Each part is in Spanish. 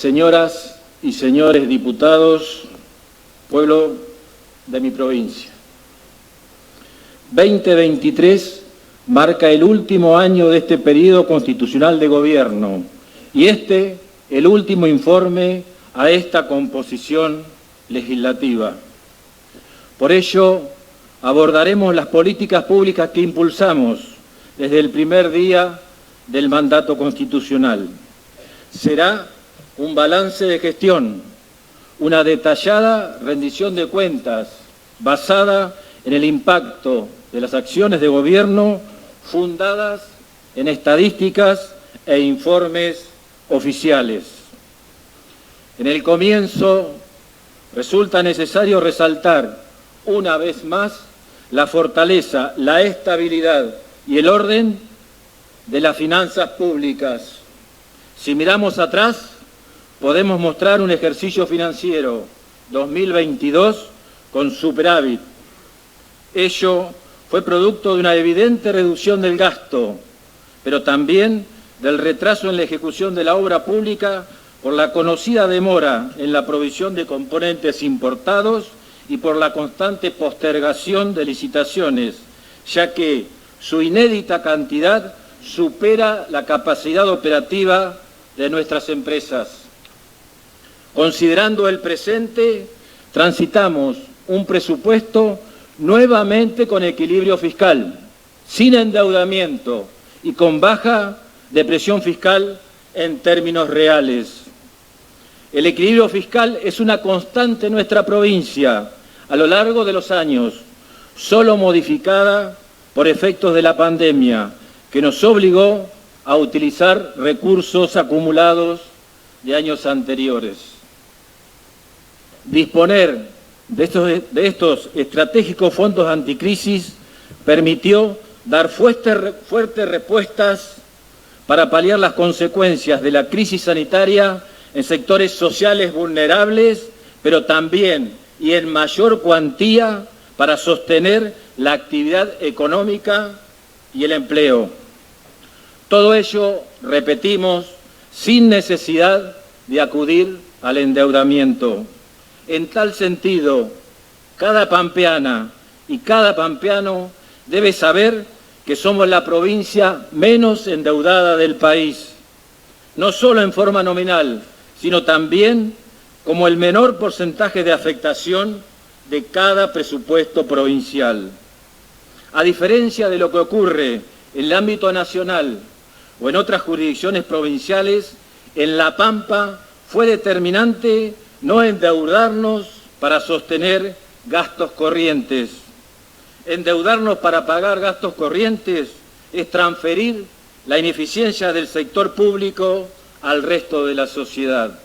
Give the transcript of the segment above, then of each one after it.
señoras y señores diputados, pueblo de mi provincia. 2023 marca el último año de este periodo constitucional de gobierno y el último informe a esta composición legislativa. Por ello, abordaremos las políticas públicas que impulsamos desde el primer día del mandato constitucional. Será un balance de gestión, una detallada rendición de cuentas basada en el impacto de las acciones de gobierno fundadas en estadísticas e informes oficiales. En el comienzo resulta necesario resaltar una vez más la fortaleza, la estabilidad y el orden de las finanzas públicas. Si miramos atrás, podemos mostrar un ejercicio financiero 2022 con superávit. Ello fue producto de una evidente reducción del gasto, pero también del retraso en la ejecución de la obra pública por la conocida demora en la provisión de componentes importados y por la constante postergación de licitaciones, ya que su inédita cantidad supera la capacidad operativa de nuestras empresas. Considerando el presente, transitamos un presupuesto nuevamente con equilibrio fiscal, sin endeudamiento y con baja depresión fiscal en términos reales. El equilibrio fiscal es una constante en nuestra provincia a lo largo de los años, solo modificada por efectos de la pandemia, que nos obligó a utilizar recursos acumulados de años anteriores. Disponer de estos estratégicos fondos anticrisis permitió dar fuertes respuestas para paliar las consecuencias de la crisis sanitaria en sectores sociales vulnerables, pero también y en mayor cuantía para sostener la actividad económica y el empleo. Todo ello, repetimos, sin necesidad de acudir al endeudamiento. En tal sentido, cada pampeana y cada pampeano debe saber que somos la provincia menos endeudada del país, no solo en forma nominal, sino también como el menor porcentaje de afectación de cada presupuesto provincial. A diferencia de lo que ocurre en el ámbito nacional o en otras jurisdicciones provinciales, en La Pampa fue determinante no endeudarnos para sostener gastos corrientes. Endeudarnos para pagar gastos corrientes es transferir la ineficiencia del sector público al resto de la sociedad.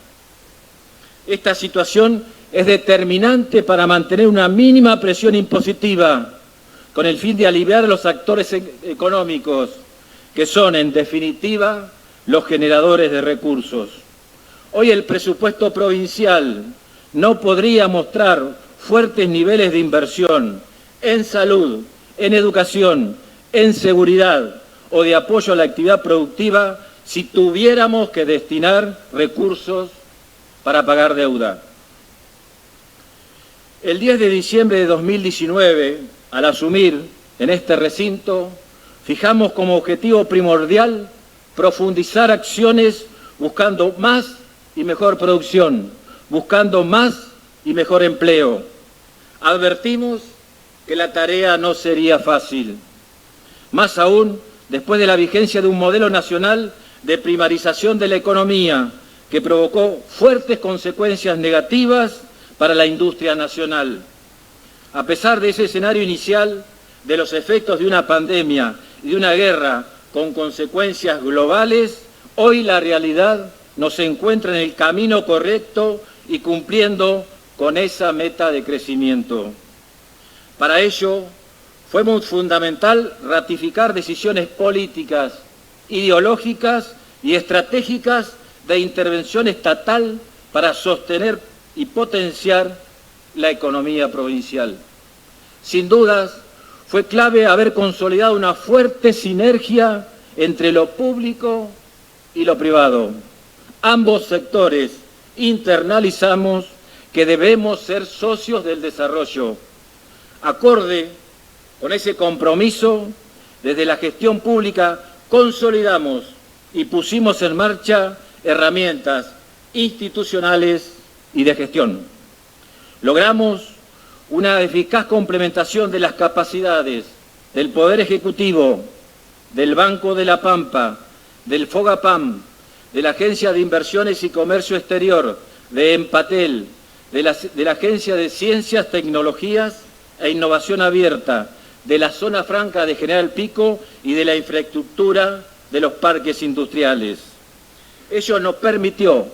Esta situación es determinante para mantener una mínima presión impositiva con el fin de aliviar a los actores económicos, que son, en definitiva, los generadores de recursos. Hoy el presupuesto provincial no podría mostrar fuertes niveles de inversión en salud, en educación, en seguridad o de apoyo a la actividad productiva si tuviéramos que destinar recursos para pagar deuda. El 10 de diciembre de 2019, al asumir en este recinto, fijamos como objetivo primordial profundizar acciones buscando más y mejor producción, buscando más y mejor empleo. Advertimos que la tarea no sería fácil, más aún después de la vigencia de un modelo nacional de primarización de la economía que provocó fuertes consecuencias negativas para la industria nacional. A pesar de ese escenario inicial, de los efectos de una pandemia y de una guerra con consecuencias globales, hoy la realidad nos encuentra en el camino correcto y cumpliendo con esa meta de crecimiento. Para ello, fue muy fundamental ratificar decisiones políticas, ideológicas y estratégicas de intervención estatal para sostener y potenciar la economía provincial. Sin dudas, fue clave haber consolidado una fuerte sinergia entre lo público y lo privado. Ambos sectores internalizamos que debemos ser socios del desarrollo. Acorde con ese compromiso, desde la gestión pública consolidamos y pusimos en marcha herramientas institucionales y de gestión. Logramos una eficaz complementación de las capacidades del Poder Ejecutivo, del Banco de la Pampa, del FOGAPAM, de la Agencia de Inversiones y Comercio Exterior, de Empatel, de la Agencia de Ciencias, Tecnologías e Innovación Abierta, de la Zona Franca de General Pico y de la infraestructura de los parques industriales. Ello nos permitió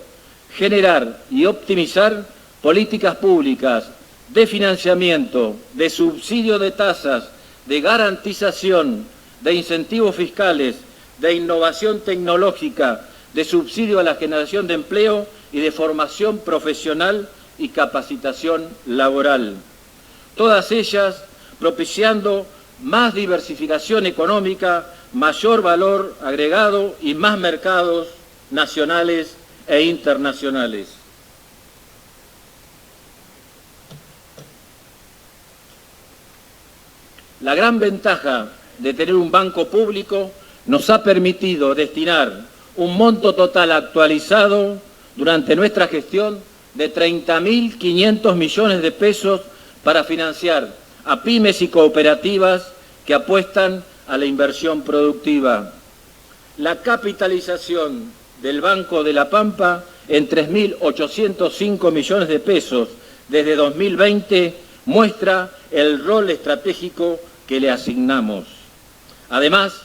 generar y optimizar políticas públicas de financiamiento, de subsidio de tasas, de garantización, de incentivos fiscales, de innovación tecnológica, de subsidio a la generación de empleo y de formación profesional y capacitación laboral. Todas ellas propiciando más diversificación económica, mayor valor agregado y más mercados nacionales e internacionales. La gran ventaja de tener un banco público nos ha permitido destinar un monto total actualizado durante nuestra gestión de 30.500 millones de pesos para financiar a pymes y cooperativas que apuestan a la inversión productiva. La capitalización del Banco de la Pampa en 3.805 millones de pesos desde 2020 muestra el rol estratégico que le asignamos. Además,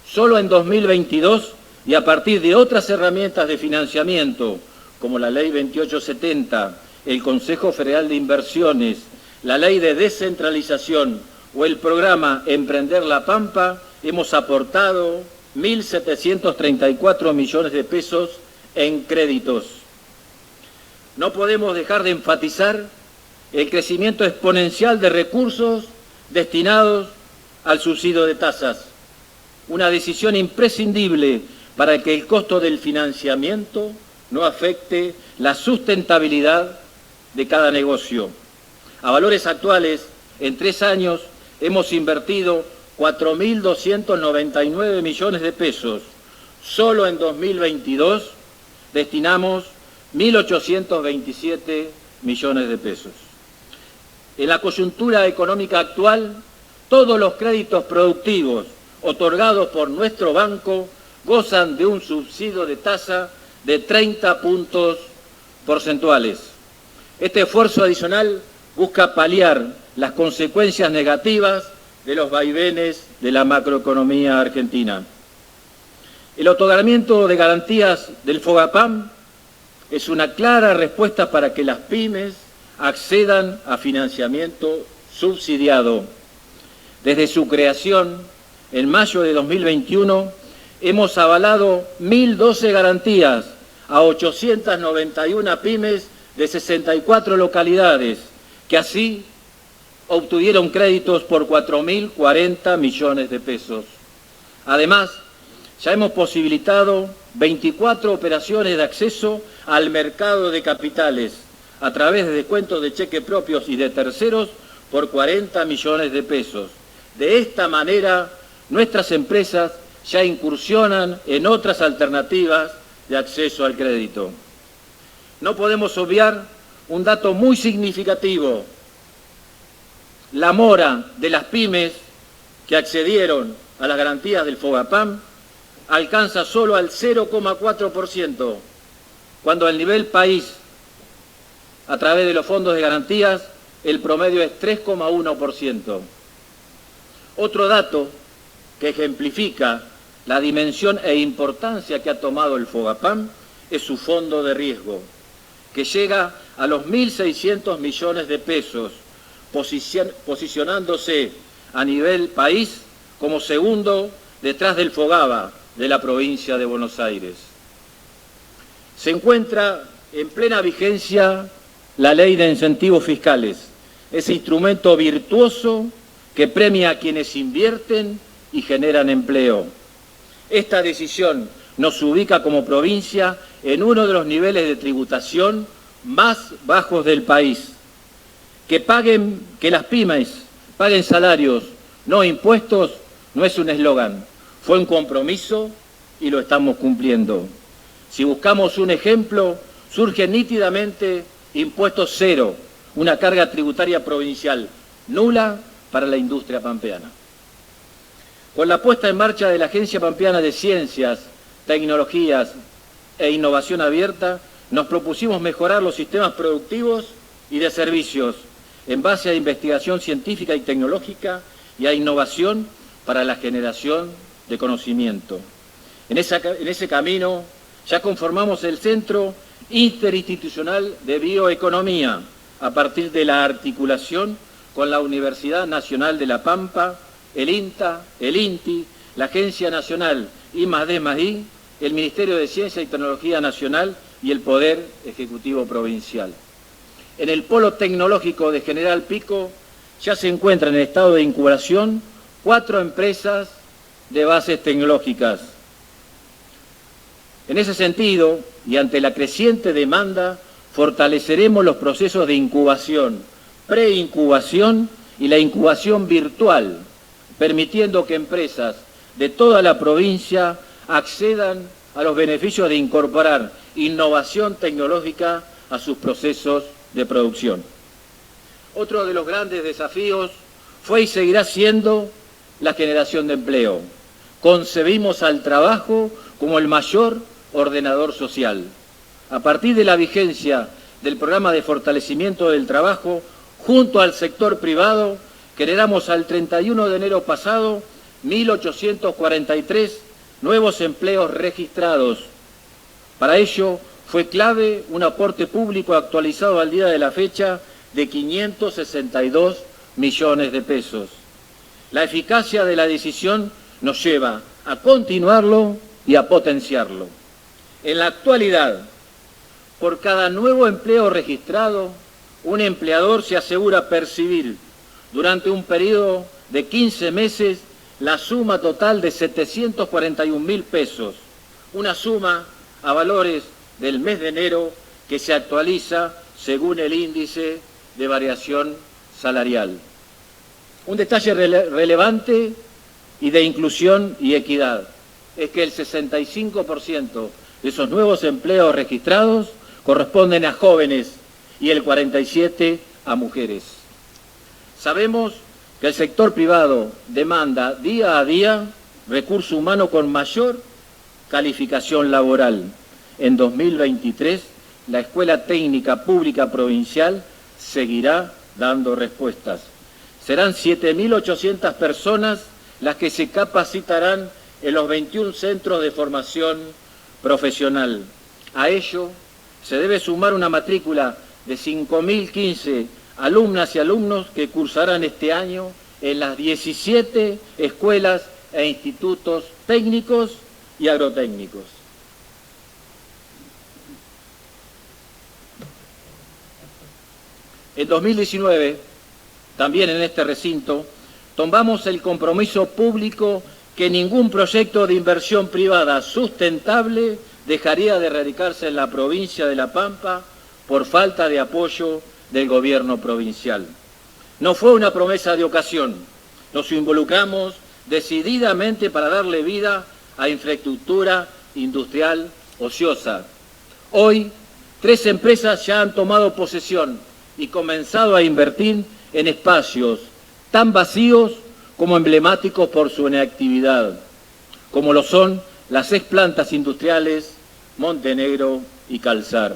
solo en 2022 y a partir de otras herramientas de financiamiento, como la Ley 2870, el Consejo Federal de Inversiones, la Ley de Descentralización o el programa Emprender la Pampa, hemos aportado 1.734 millones de pesos en créditos. No podemos dejar de enfatizar el crecimiento exponencial de recursos destinados al subsidio de tasas, una decisión imprescindible para que el costo del financiamiento no afecte la sustentabilidad de cada negocio. A valores actuales, en 3 años hemos invertido 4.299 millones de pesos. Solo en 2022 destinamos 1.827 millones de pesos. En la coyuntura económica actual, todos los créditos productivos otorgados por nuestro banco gozan de un subsidio de tasa de 30 puntos porcentuales. Este esfuerzo adicional busca paliar las consecuencias negativas de los vaivenes de la macroeconomía argentina. El otorgamiento de garantías del FOGAPAM es una clara respuesta para que las pymes accedan a financiamiento subsidiado. Desde su creación, en mayo de 2021, hemos avalado 1.012 garantías a 891 pymes de 64 localidades, que así obtuvieron créditos por 4.040 millones de pesos. Además, ya hemos posibilitado 24 operaciones de acceso al mercado de capitales a través de descuentos de cheques propios y de terceros por 40 millones de pesos. De esta manera, nuestras empresas ya incursionan en otras alternativas de acceso al crédito. No podemos obviar un dato muy significativo. La mora de las pymes que accedieron a las garantías del FOGAPAM alcanza solo al 0,4%, cuando el nivel país, a través de los fondos de garantías, el promedio es 3,1%. Otro dato que ejemplifica la dimensión e importancia que ha tomado el FOGAPAM es su fondo de riesgo, que llega a los 1.600 millones de pesos, posicionándose a nivel país como segundo detrás del FOGABA de la provincia de Buenos Aires. Se encuentra en plena vigencia la Ley de Incentivos Fiscales, ese instrumento virtuoso que premia a quienes invierten y generan empleo. Esta decisión nos ubica como provincia en uno de los niveles de tributación más bajos del país. Que las pymes paguen salarios, no impuestos, no es un eslogan, fue un compromiso y lo estamos cumpliendo. Si buscamos un ejemplo, surge nítidamente Impuesto Cero, una carga tributaria provincial nula para la industria pampeana. Con la puesta en marcha de la Agencia Pampeana de Ciencias, Tecnologías e Innovación Abierta, nos propusimos mejorar los sistemas productivos y de servicios en base a investigación científica y tecnológica y a innovación para la generación de conocimiento. En ese camino ya conformamos el Centro Interinstitucional de Bioeconomía a partir de la articulación con la Universidad Nacional de La Pampa, el INTA, el INTI, la Agencia Nacional I+D+I, el Ministerio de Ciencia y Tecnología Nacional y el Poder Ejecutivo Provincial. En el Polo Tecnológico de General Pico ya se encuentran en estado de incubación 4 empresas de bases tecnológicas. En ese sentido, y ante la creciente demanda, fortaleceremos los procesos de incubación, preincubación y la incubación virtual, permitiendo que empresas de toda la provincia accedan a los beneficios de incorporar innovación tecnológica a sus procesos de producción. Otro de los grandes desafíos fue y seguirá siendo la generación de empleo. Concebimos al trabajo como el mayor ordenador social. A partir de la vigencia del programa de fortalecimiento del trabajo, junto al sector privado, generamos al 31 de enero pasado 1.843 nuevos empleos registrados. Para ello fue clave un aporte público actualizado al día de la fecha de 562 millones de pesos. La eficacia de la decisión nos lleva a continuarlo y a potenciarlo. En la actualidad, por cada nuevo empleo registrado, un empleador se asegura percibir durante un periodo de 15 meses la suma total de 741.000 pesos, una suma a valores del mes de enero que se actualiza según el índice de variación salarial. Un detalle relevante y de inclusión y equidad es que el 65% de esos nuevos empleos registrados corresponden a jóvenes y el 47% a mujeres. Sabemos que el sector privado demanda día a día recurso humano con mayor calificación laboral. En 2023, la Escuela Técnica Pública Provincial seguirá dando respuestas. Serán 7.800 personas las que se capacitarán en los 21 centros de formación profesional. A ello se debe sumar una matrícula de 5.015 alumnas y alumnos que cursarán este año en las 17 escuelas e institutos técnicos y agrotécnicos. En 2019, también en este recinto, tomamos el compromiso público que ningún proyecto de inversión privada sustentable dejaría de radicarse en la provincia de La Pampa por falta de apoyo del gobierno provincial. No fue una promesa de ocasión, nos involucramos decididamente para darle vida a infraestructura industrial ociosa. Hoy, 3 empresas ya han tomado posesión y comenzado a invertir en espacios tan vacíos como emblemáticos por su inactividad, como lo son las 6 plantas industriales Montenegro y Calzar.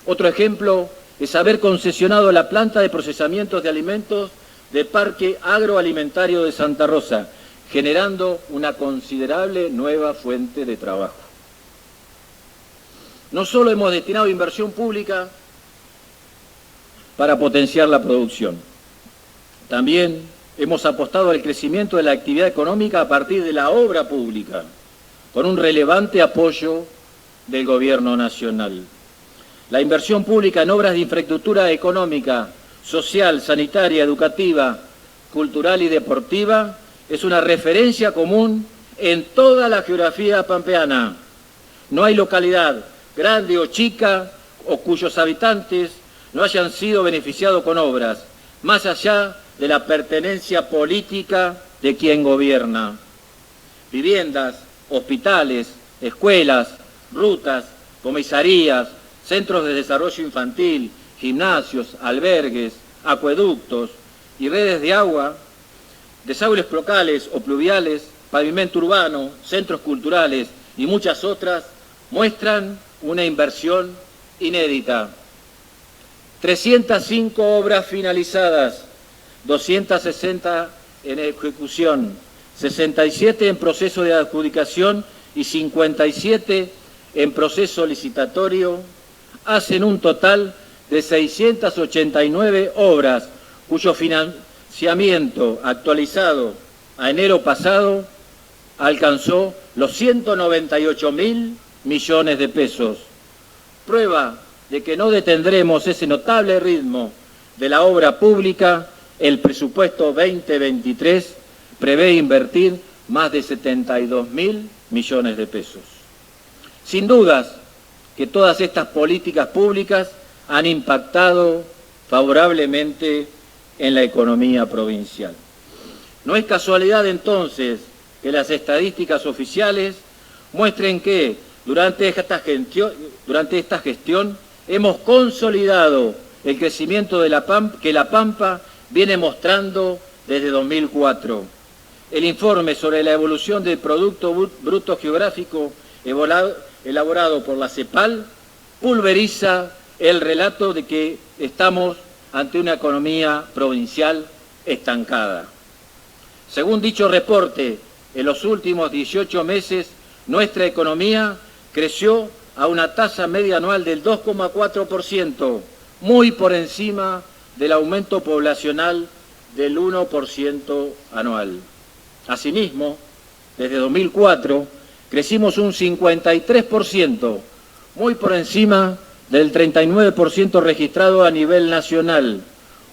Otro ejemplo es haber concesionado la planta de procesamiento de alimentos de Parque Agroalimentario de Santa Rosa, generando una considerable nueva fuente de trabajo. No solo hemos destinado inversión pública para potenciar la producción, también hemos apostado al crecimiento de la actividad económica a partir de la obra pública, con un relevante apoyo del Gobierno Nacional. La inversión pública en obras de infraestructura económica, social, sanitaria, educativa, cultural y deportiva es una referencia común en toda la geografía pampeana, No hay localidad, grande o chica, o cuyos habitantes no hayan sido beneficiados con obras, más allá de la pertenencia política de quien gobierna. Viviendas, hospitales, escuelas, rutas, comisarías, centros de desarrollo infantil, gimnasios, albergues, acueductos y redes de agua, desagües locales o pluviales, pavimento urbano, centros culturales y muchas otras muestran una inversión inédita. 305 obras finalizadas, 260 en ejecución, 67 en proceso de adjudicación y 57 en proceso licitatorio, hacen un total de 689 obras cuyo financiamiento actualizado a enero pasado alcanzó los 198.000 millones de pesos. Prueba de que no detendremos ese notable ritmo de la obra pública, el presupuesto 2023 prevé invertir más de 72.000 millones de pesos. Sin dudas que todas estas políticas públicas han impactado favorablemente en la economía provincial. No es casualidad entonces que las estadísticas oficiales muestren que durante esta gestión hemos consolidado el crecimiento de que La Pampa viene mostrando desde 2004. El informe sobre la evolución del Producto Bruto Geográfico elaborado por la CEPAL pulveriza el relato de que estamos ante una economía provincial estancada. Según dicho reporte, en los últimos 18 meses nuestra economía creció a una tasa media anual del 2,4%, muy por encima del aumento poblacional del 1% anual. Asimismo, desde 2004 crecimos un 53%, muy por encima del 39% registrado a nivel nacional,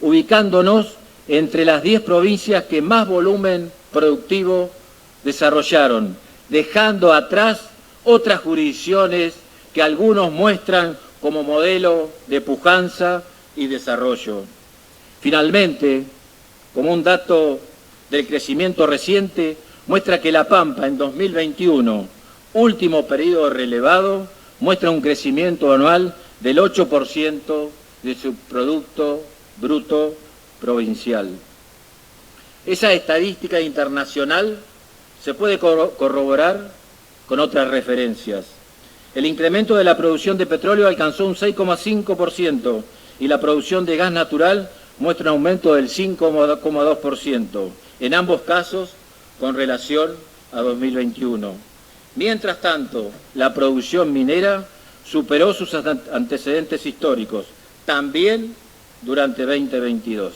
ubicándonos entre las 10 provincias que más volumen productivo desarrollaron, dejando atrás otras jurisdicciones que algunos muestran como modelo de pujanza y desarrollo. Finalmente, como un dato del crecimiento reciente, muestra que La Pampa en 2021, último periodo relevado, muestra un crecimiento anual del 8% de su Producto Bruto Provincial. Esa estadística internacional se puede corroborar con otras referencias. El incremento de la producción de petróleo alcanzó un 6,5% y la producción de gas natural muestra un aumento del 5,2%, en ambos casos con relación a 2021. Mientras tanto, la producción minera superó sus antecedentes históricos, también durante 2022.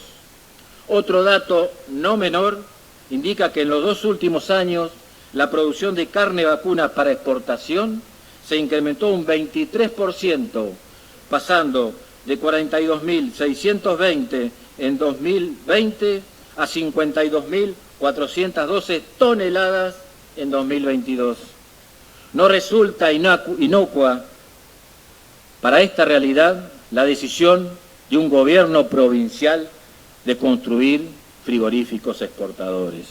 Otro dato no menor indica que en los 2 últimos años la producción de carne vacuna para exportación se incrementó un 23%, pasando de 42.620 en 2020 a 52.412 toneladas en 2022. No resulta inocua para esta realidad la decisión de un gobierno provincial de construir frigoríficos exportadores.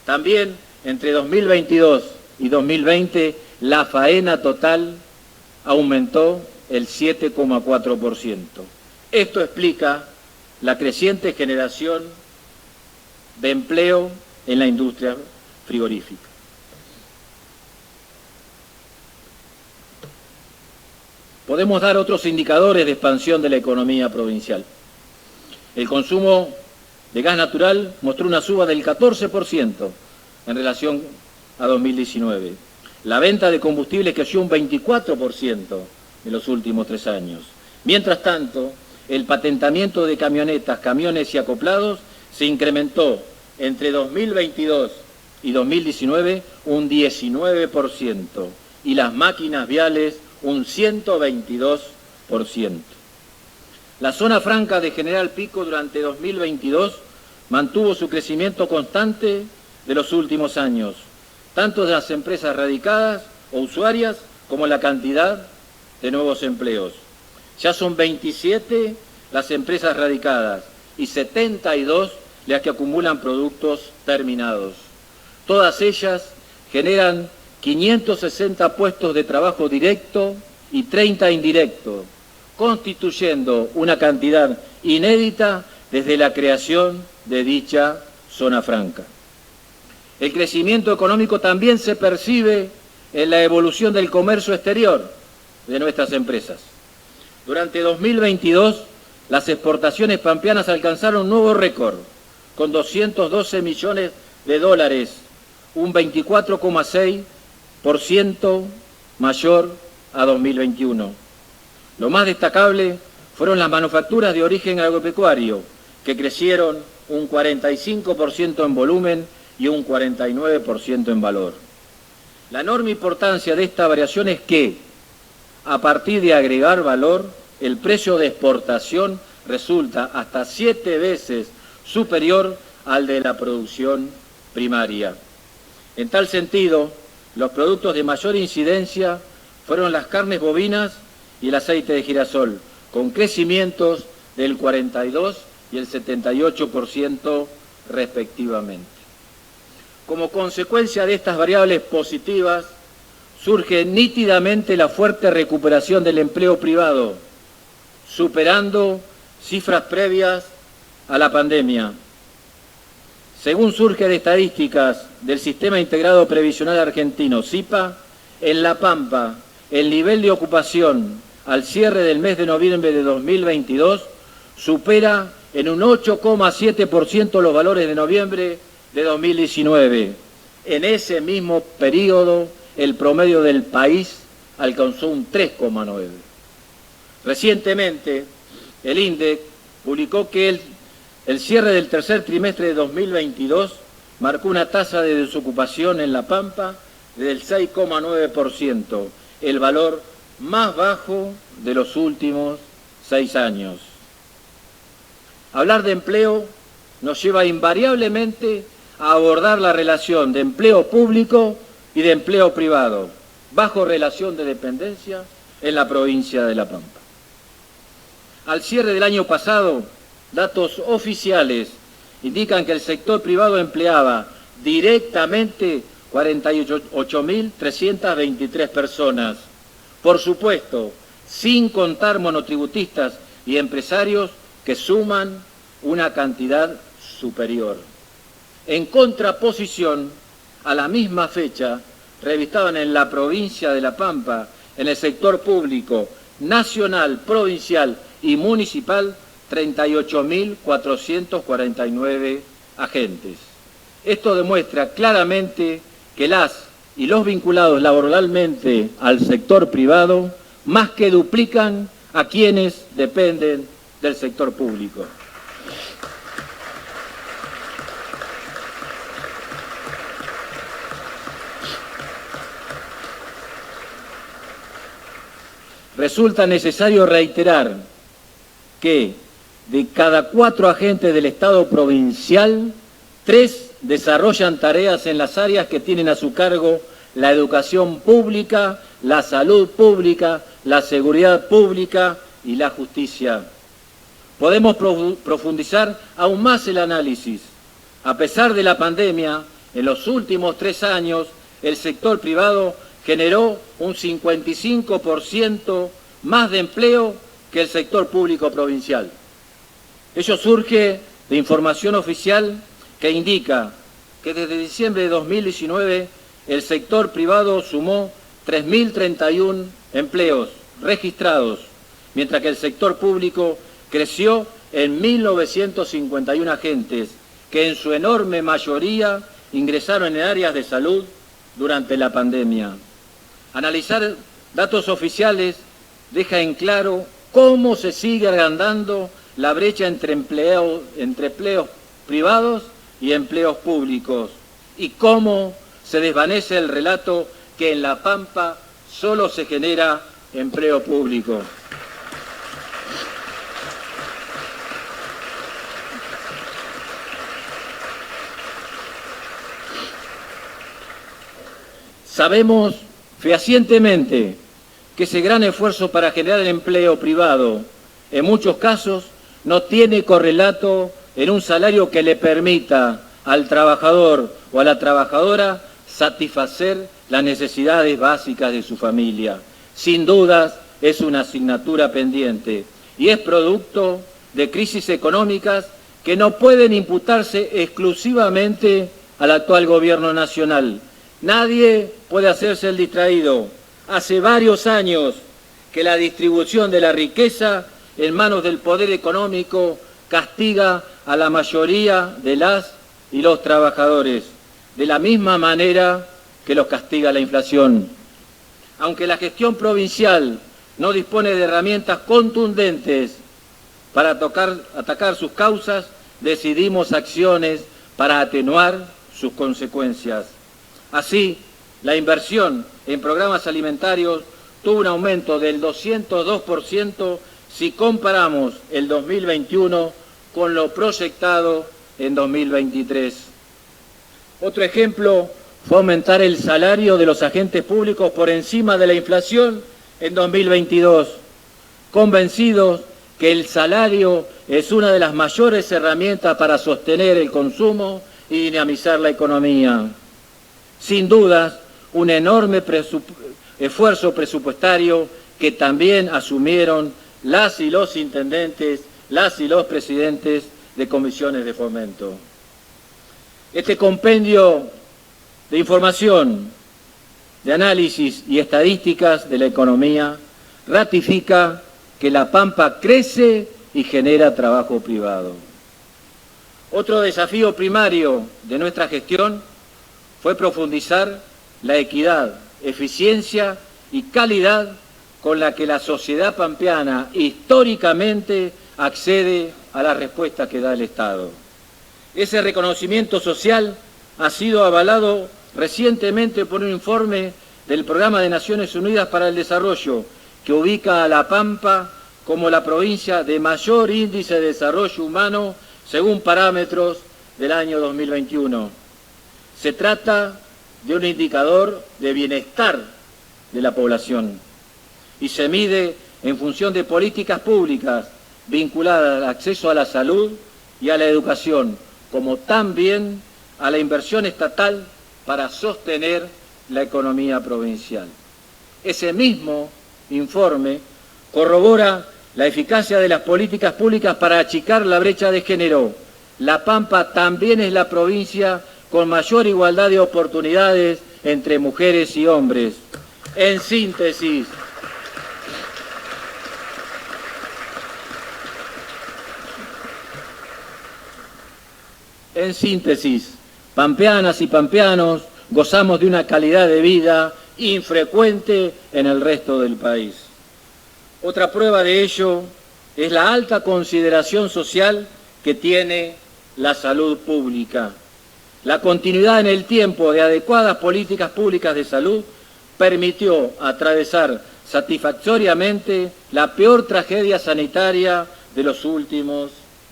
También entre 2022 y 2020 la faena total aumentó el 7,4%. Esto explica la creciente generación de empleo en la industria frigorífica. Podemos dar otros indicadores de expansión de la economía provincial. El consumo de gas natural mostró una suba del 14% en relación a 2019. La venta de combustibles creció un 24% en los últimos 3 años. Mientras tanto, el patentamiento de camionetas, camiones y acoplados se incrementó entre 2022 y 2019 un 19% y las máquinas viales un 122%. La zona franca de General Pico durante 2022 mantuvo su crecimiento constante de los últimos años, tanto de las empresas radicadas o usuarias como la cantidad de nuevos empleos. Ya son 27 las empresas radicadas y 72 las que acumulan productos terminados. Todas ellas generan 560 puestos de trabajo directo y 30 indirectos, constituyendo una cantidad inédita desde la creación de dicha zona franca. El crecimiento económico también se percibe en la evolución del comercio exterior de nuestras empresas. Durante 2022, las exportaciones pampeanas alcanzaron un nuevo récord, con 212 millones de dólares, un 24,6% mayor a 2021. Lo más destacable fueron las manufacturas de origen agropecuario, que crecieron un 45% en volumen y un 49% en valor. La enorme importancia de esta variación es que, a partir de agregar valor, el precio de exportación resulta hasta 7 veces superior al de la producción primaria. En tal sentido, los productos de mayor incidencia fueron las carnes bovinas y el aceite de girasol, con crecimientos del 42% y el 78% respectivamente. Como consecuencia de estas variables positivas, surge nítidamente la fuerte recuperación del empleo privado, superando cifras previas a la pandemia. Según surge de estadísticas del Sistema Integrado Previsional Argentino, SIPA, en La Pampa, el nivel de ocupación al cierre del mes de noviembre de 2022 supera en un 8,7% los valores de noviembre de 2019. En ese mismo periodo, el promedio del país alcanzó un 3,9%. Recientemente, el INDEC publicó que el cierre del tercer trimestre de 2022 marcó una tasa de desocupación en La Pampa del 6,9%, el valor más bajo de los últimos 6 años. Hablar de empleo nos lleva invariablemente a abordar la relación de empleo público y de empleo privado, bajo relación de dependencia en la provincia de La Pampa. Al cierre del año pasado, datos oficiales indican que el sector privado empleaba directamente 48.323 personas. Por supuesto, sin contar monotributistas y empresarios que suman una cantidad superior. En contraposición, a la misma fecha, revistaban en la provincia de La Pampa, en el sector público, nacional, provincial y municipal, 38.449 agentes. Esto demuestra claramente que las y los vinculados laboralmente al sector privado más que duplican a quienes dependen del sector público. Resulta necesario reiterar que de cada 4 agentes del Estado provincial, 3 desarrollan tareas en las áreas que tienen a su cargo la educación pública, la salud pública, la seguridad pública y la justicia. Podemos profundizar aún más el análisis. A pesar de la pandemia, en los últimos 3 años, el sector privado generó un 55% más de empleo que el sector público provincial. Ello surge de información oficial que indica que desde diciembre de 2019 el sector privado sumó 3.031 empleos registrados, mientras que el sector público creció en 1.951 agentes, que en su enorme mayoría ingresaron en áreas de salud durante la pandemia. Analizar datos oficiales deja en claro cómo se sigue agrandando la brecha entre empleos privados y empleos públicos, y cómo se desvanece el relato que en La Pampa solo se genera empleo público. Sabemos fehacientemente que ese gran esfuerzo para generar el empleo privado, en muchos casos, no tiene correlato en un salario que le permita al trabajador o a la trabajadora satisfacer las necesidades básicas de su familia. Sin dudas, es una asignatura pendiente y es producto de crisis económicas que no pueden imputarse exclusivamente al actual gobierno nacional. Nadie puede hacerse el distraído. Hace varios años que la distribución de la riqueza en manos del poder económico castiga a la mayoría de las y los trabajadores, de la misma manera que los castiga la inflación. Aunque la gestión provincial no dispone de herramientas contundentes para atacar sus causas, decidimos acciones para atenuar sus consecuencias. Así, la inversión en programas alimentarios tuvo un aumento del 202% si comparamos el 2021 con lo proyectado en 2023. Otro ejemplo fue aumentar el salario de los agentes públicos por encima de la inflación en 2022, convencidos que el salario es una de las mayores herramientas para sostener el consumo y dinamizar la economía. Sin dudas, un enorme esfuerzo presupuestario que también asumieron las y los intendentes, las y los presidentes de comisiones de fomento. Este compendio de información, de análisis y estadísticas de la economía ratifica que La Pampa crece y genera trabajo privado. Otro desafío primario de nuestra gestión fue profundizar la equidad, eficiencia y calidad con la que la sociedad pampeana históricamente accede a la respuesta que da el Estado. Ese reconocimiento social ha sido avalado recientemente por un informe del Programa de Naciones Unidas para el Desarrollo, que ubica a La Pampa como la provincia de mayor índice de desarrollo humano según parámetros del año 2021. Se trata de un indicador de bienestar de la población y se mide en función de políticas públicas vinculadas al acceso a la salud y a la educación, como también a la inversión estatal para sostener la economía provincial. Ese mismo informe corrobora la eficacia de las políticas públicas para achicar la brecha de género. La Pampa también es la provincia con mayor igualdad de oportunidades entre mujeres y hombres. En síntesis, pampeanas y pampeanos gozamos de una calidad de vida infrecuente en el resto del país. Otra prueba de ello es la alta consideración social que tiene la salud pública. La continuidad en el tiempo de adecuadas políticas públicas de salud permitió atravesar satisfactoriamente la peor tragedia sanitaria de los últimos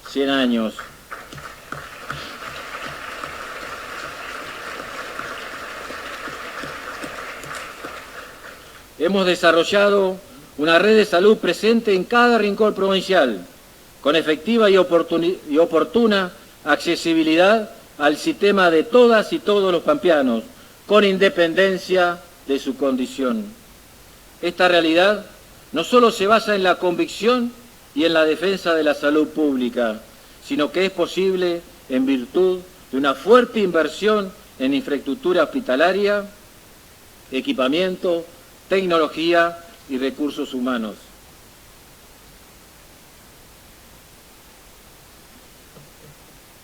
100 años. Hemos desarrollado una red de salud presente en cada rincón provincial, con efectiva y oportuna accesibilidad al sistema de todas y todos los pampeanos, con independencia de su condición. Esta realidad no solo se basa en la convicción y en la defensa de la salud pública, sino que es posible en virtud de una fuerte inversión en infraestructura hospitalaria, equipamiento, tecnología y recursos humanos.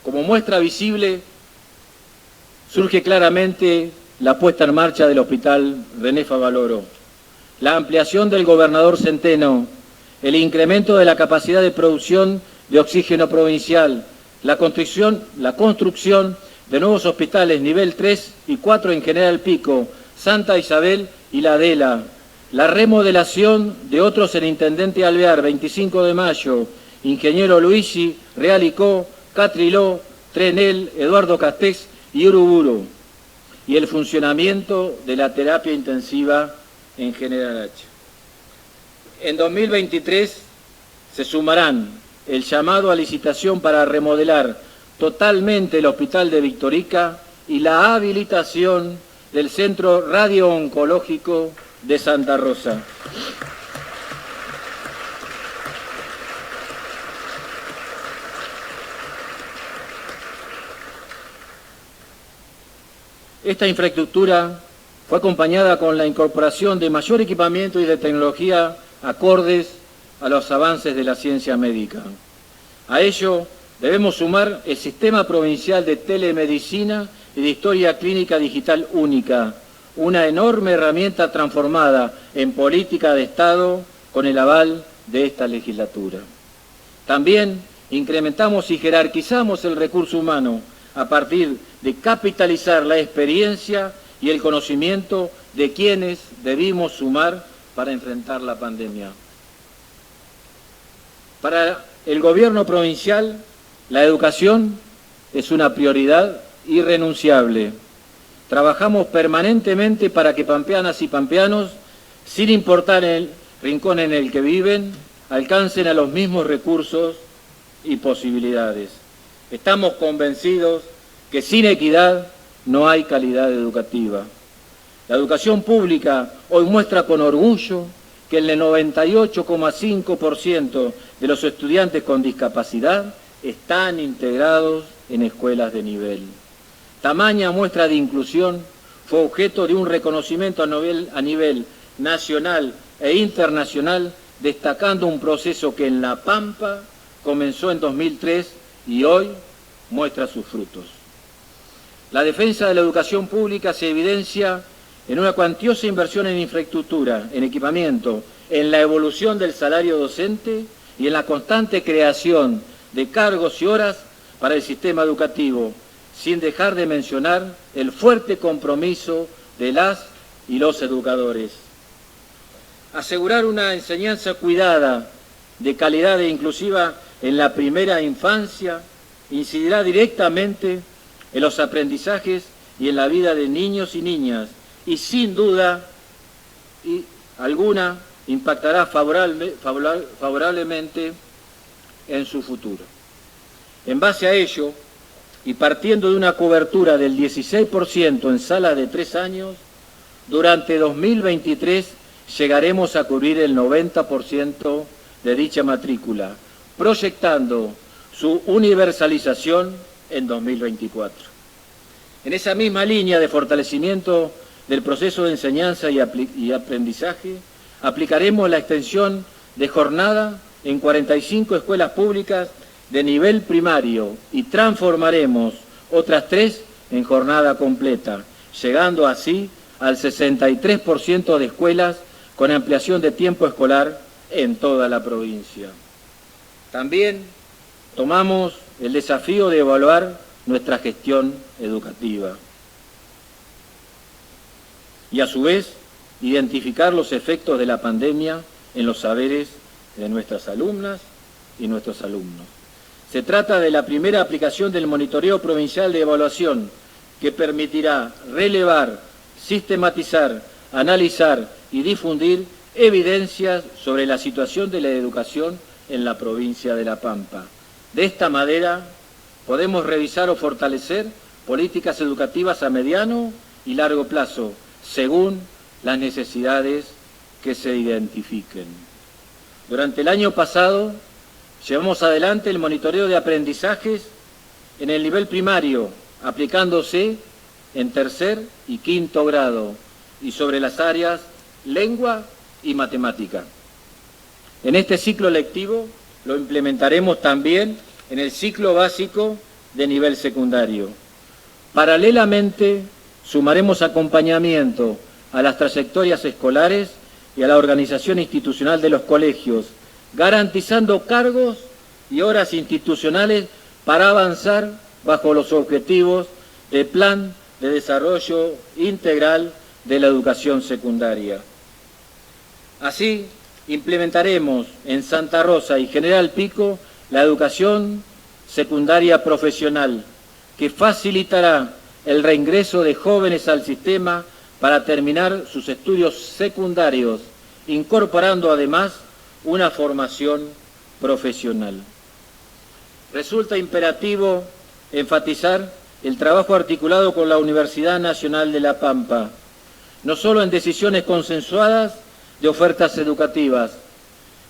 Como muestra visible, surge claramente la puesta en marcha del Hospital René Favaloro, la ampliación del Gobernador Centeno, el incremento de la capacidad de producción de oxígeno provincial, la construcción de nuevos hospitales nivel 3 y 4 en General Pico, Santa Isabel y La Adela, la remodelación de otros en Intendente Alvear, 25 de Mayo, Ingeniero Luigi, Realicó, Catriló, Trenel, Eduardo Castex y Uruburu. y el funcionamiento de la terapia intensiva en General H. En 2023 se sumarán el llamado a licitación para remodelar totalmente el Hospital de Victorica y la habilitación del Centro Radio-Oncológico de Santa Rosa. Esta infraestructura fue acompañada con la incorporación de mayor equipamiento y de tecnología acordes a los avances de la ciencia médica. A ello debemos sumar el Sistema Provincial de Telemedicina y de Historia Clínica Digital Única, una enorme herramienta transformada en política de Estado con el aval de esta legislatura. También incrementamos y jerarquizamos el recurso humano a partir de capitalizar la experiencia y el conocimiento de quienes debimos sumar para enfrentar la pandemia. Para el gobierno provincial, la educación es una prioridad irrenunciable. Trabajamos permanentemente para que pampeanas y pampeanos, sin importar el rincón en el que viven, alcancen a los mismos recursos y posibilidades. Estamos convencidos que sin equidad no hay calidad educativa. La educación pública hoy muestra con orgullo que el 98,5% de los estudiantes con discapacidad están integrados en escuelas de nivel. Tamaña muestra de inclusión fue objeto de un reconocimiento a nivel nacional e internacional, destacando un proceso que en La Pampa comenzó en 2003 y hoy muestra sus frutos. La defensa de la educación pública se evidencia en una cuantiosa inversión en infraestructura, en equipamiento, en la evolución del salario docente y en la constante creación de cargos y horas para el sistema educativo, sin dejar de mencionar el fuerte compromiso de las y los educadores. Asegurar una enseñanza cuidada, de calidad e inclusiva en la primera infancia incidirá directamente en los aprendizajes y en la vida de niños y niñas, y sin duda alguna impactará favorablemente en su futuro. En base a ello, y partiendo de una cobertura del 16% en salas de 3 años, durante 2023 llegaremos a cubrir el 90% de dicha matrícula, proyectando su universalización en 2024. En esa misma línea de fortalecimiento del proceso de enseñanza y aprendizaje, aplicaremos la extensión de jornada en 45 escuelas públicas de nivel primario y transformaremos otras 3 en jornada completa, llegando así al 63% de escuelas con ampliación de tiempo escolar en toda la provincia. También tomamos el desafío de evaluar nuestra gestión educativa y a su vez identificar los efectos de la pandemia en los saberes de nuestras alumnas y nuestros alumnos. Se trata de la primera aplicación del Monitoreo Provincial de Evaluación que permitirá relevar, sistematizar, analizar y difundir evidencias sobre la situación de la educación en la provincia de La Pampa. De esta manera podemos revisar o fortalecer políticas educativas a mediano y largo plazo, según las necesidades que se identifiquen. Durante el año pasado llevamos adelante el monitoreo de aprendizajes en el nivel primario, aplicándose en 3er y 5º grado, y sobre las áreas lengua y matemática. En este ciclo lectivo lo implementaremos también en el ciclo básico de nivel secundario. Paralelamente, sumaremos acompañamiento a las trayectorias escolares y a la organización institucional de los colegios, garantizando cargos y horas institucionales para avanzar bajo los objetivos del Plan de Desarrollo Integral de la Educación Secundaria. Así, implementaremos en Santa Rosa y General Pico la educación secundaria profesional, que facilitará el reingreso de jóvenes al sistema para terminar sus estudios secundarios, incorporando además una formación profesional. Resulta imperativo enfatizar el trabajo articulado con la Universidad Nacional de La Pampa, no solo en decisiones consensuadas de ofertas educativas,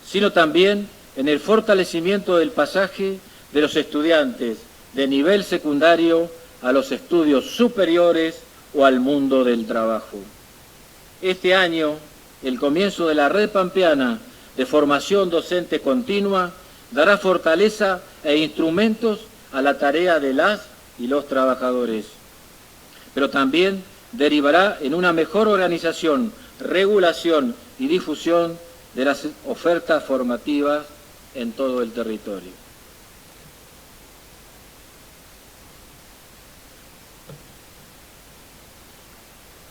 sino también en el fortalecimiento del pasaje de los estudiantes de nivel secundario a los estudios superiores o al mundo del trabajo. Este año, el comienzo de la Red Pampeana de Formación Docente Continua dará fortaleza e instrumentos a la tarea de las y los trabajadores, pero también derivará en una mejor organización, regulación y difusión de las ofertas formativas en todo el territorio.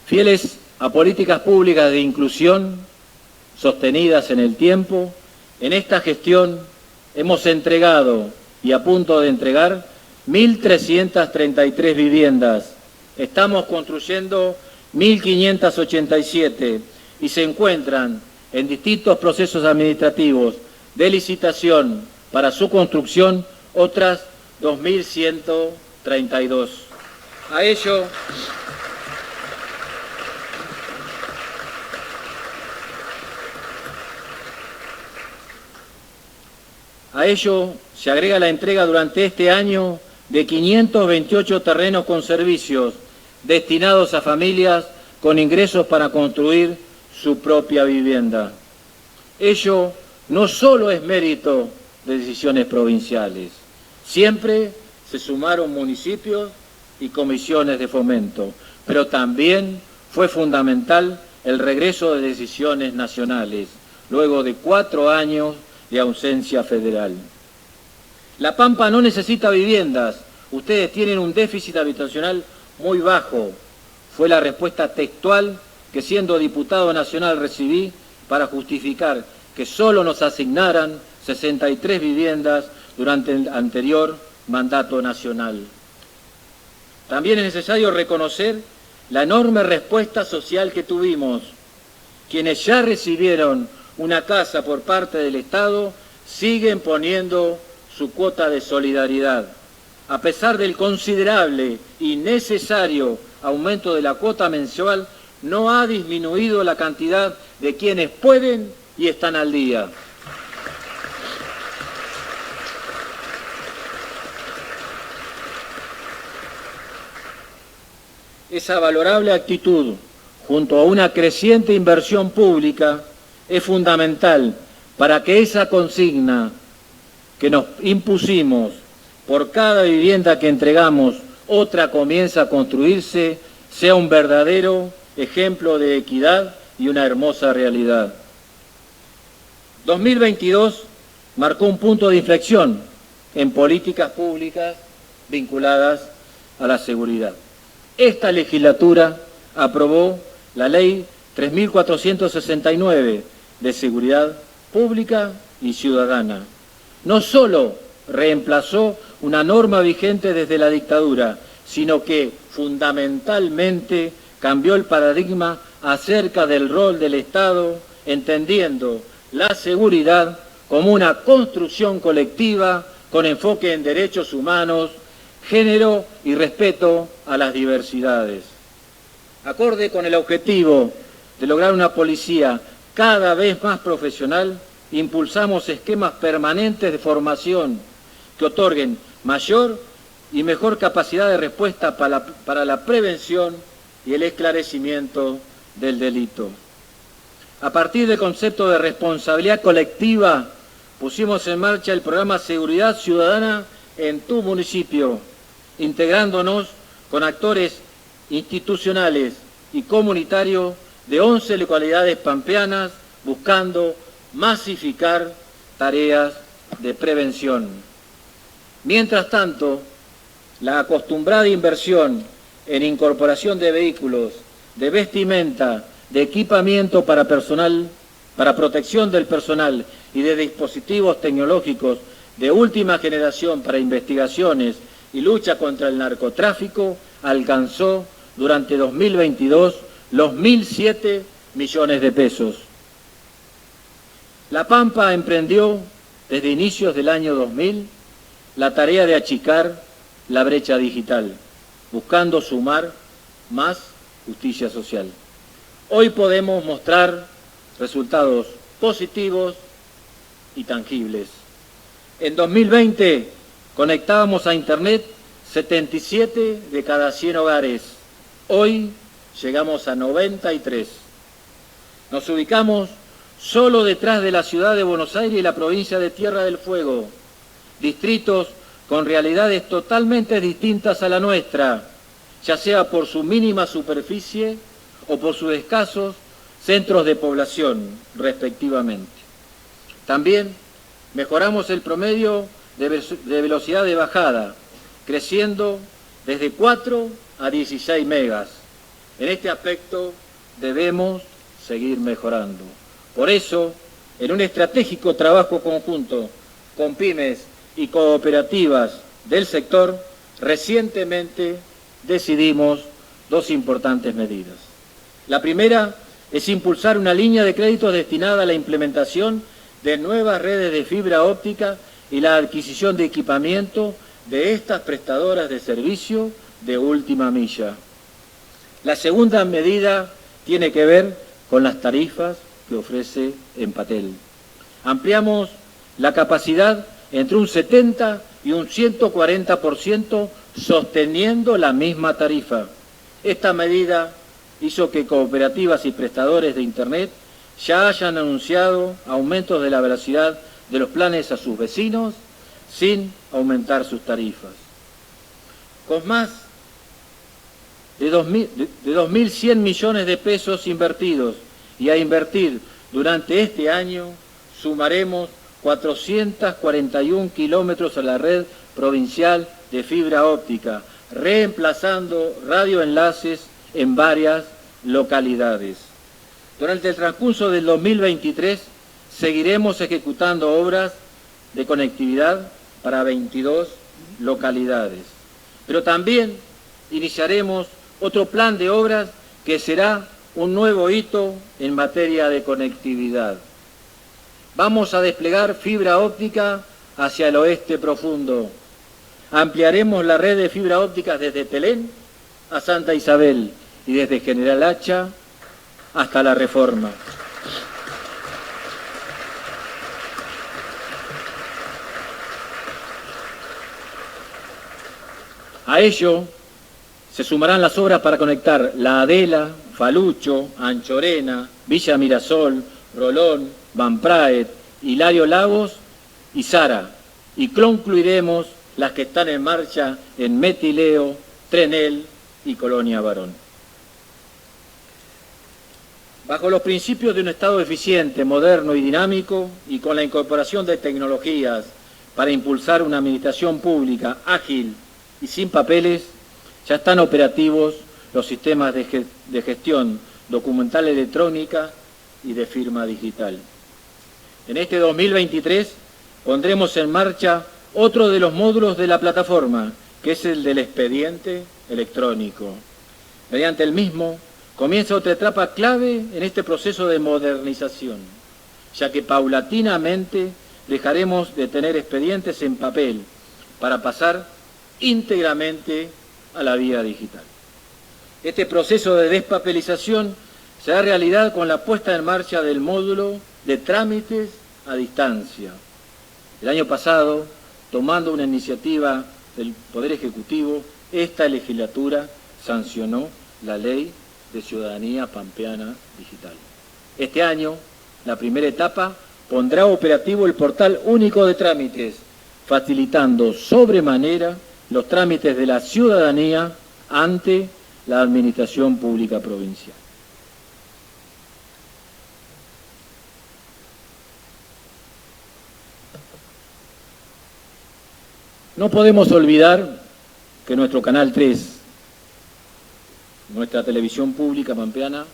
Fieles a políticas públicas de inclusión sostenidas en el tiempo, en esta gestión hemos entregado y a punto de entregar 1.333 viviendas. Estamos construyendo 1.587 y se encuentran en distintos procesos administrativos de licitación para su construcción otras 2.132. A ello se agrega la entrega durante este año de 528 terrenos con servicios destinados a familias con ingresos para construir su propia vivienda. Ello no solo es mérito de decisiones provinciales, siempre se sumaron municipios y comisiones de fomento, pero también fue fundamental el regreso de decisiones nacionales, luego de 4 años de ausencia federal. La Pampa no necesita viviendas, ustedes tienen un déficit habitacional muy bajo, fue la respuesta textual que siendo diputado nacional recibí para justificar que solo nos asignaran 63 viviendas durante el anterior mandato nacional. También es necesario reconocer la enorme respuesta social que tuvimos. Quienes ya recibieron una casa por parte del Estado siguen poniendo su cuota de solidaridad. A pesar del considerable y necesario aumento de la cuota mensual, no ha disminuido la cantidad de quienes pueden y están al día. Esa valorable actitud, junto a una creciente inversión pública, es fundamental para que esa consigna que nos impusimos, por cada vivienda que entregamos, otra comienza a construirse, sea un verdadero ejemplo de equidad y una hermosa realidad. 2022 marcó un punto de inflexión en políticas públicas vinculadas a la seguridad. Esta legislatura aprobó la Ley 3.469 de Seguridad Pública y Ciudadana. No solo reemplazó una norma vigente desde la dictadura, sino que fundamentalmente cambió el paradigma acerca del rol del Estado, entendiendo la seguridad como una construcción colectiva con enfoque en derechos humanos, género y respeto a las diversidades. Acorde con el objetivo de lograr una policía cada vez más profesional, impulsamos esquemas permanentes de formación que otorguen mayor y mejor capacidad de respuesta para la prevención y el esclarecimiento del delito. A partir del concepto de responsabilidad colectiva, pusimos en marcha el programa Seguridad Ciudadana en tu municipio, integrándonos con actores institucionales y comunitarios de 11 localidades pampeanas, buscando masificar tareas de prevención. Mientras tanto, la acostumbrada inversión en incorporación de vehículos, de vestimenta, de equipamiento para protección del personal y de dispositivos tecnológicos de última generación para investigaciones y lucha contra el narcotráfico alcanzó durante 2022 los 1.007 millones de pesos. La Pampa emprendió desde inicios del año 2000 la tarea de achicar la brecha digital, buscando sumar más justicia social. Hoy podemos mostrar resultados positivos y tangibles. En 2020 conectábamos a Internet 77 de cada 100 hogares. Hoy llegamos a 93. Nos ubicamos solo detrás de la ciudad de Buenos Aires y la provincia de Tierra del Fuego, distritos con realidades totalmente distintas a la nuestra, ya sea por su mínima superficie o por sus escasos centros de población, respectivamente. También mejoramos el promedio de velocidad de bajada, creciendo desde 4 a 16 megas. En este aspecto debemos seguir mejorando. Por eso, en un estratégico trabajo conjunto con pymes y cooperativas del sector, recientemente decidimos dos importantes medidas. La primera es impulsar una línea de créditos destinada a la implementación de nuevas redes de fibra óptica y la adquisición de equipamiento de estas prestadoras de servicio de última milla. La segunda medida tiene que ver con las tarifas que ofrece Empatel. Ampliamos la capacidad entre un 70 y un 140%, sosteniendo la misma tarifa. Esta medida hizo que cooperativas y prestadores de Internet ya hayan anunciado aumentos de la velocidad de los planes a sus vecinos sin aumentar sus tarifas. Con más de 2.100 millones de pesos invertidos y a invertir durante este año, sumaremos 441 kilómetros a la red provincial de fibra óptica, reemplazando radioenlaces en varias localidades. Durante el transcurso del 2023 seguiremos ejecutando obras de conectividad para 22 localidades. Pero también iniciaremos otro plan de obras que será un nuevo hito en materia de conectividad. Vamos a desplegar fibra óptica hacia el oeste profundo. Ampliaremos la red de fibra óptica desde Telén a Santa Isabel y desde General Hacha hasta La Reforma. A ello se sumarán las obras para conectar La Adela, Falucho, Anchorena, Villa Mirasol, Rolón, Van Praet, Hilario Lagos y Zara, y concluiremos las que están en marcha en Metileo, Trenel y Colonia Barón. Bajo los principios de un Estado eficiente, moderno y dinámico, y con la incorporación de tecnologías para impulsar una administración pública ágil y sin papeles, ya están operativos los sistemas de gestión documental electrónica y de firma digital. En este 2023 pondremos en marcha otro de los módulos de la plataforma, que es el del expediente electrónico. Mediante el mismo, comienza otra etapa clave en este proceso de modernización, ya que paulatinamente dejaremos de tener expedientes en papel para pasar íntegramente a la vía digital. Este proceso de despapelización se da realidad con la puesta en marcha del módulo de trámites a distancia. El año pasado, tomando una iniciativa del Poder Ejecutivo, esta legislatura sancionó la Ley de Ciudadanía Pampeana Digital. Este año, la primera etapa, pondrá operativo el portal único de trámites, facilitando sobremanera los trámites de la ciudadanía ante la Administración Pública Provincial. No podemos olvidar que nuestro Canal 3, nuestra televisión pública pampeana,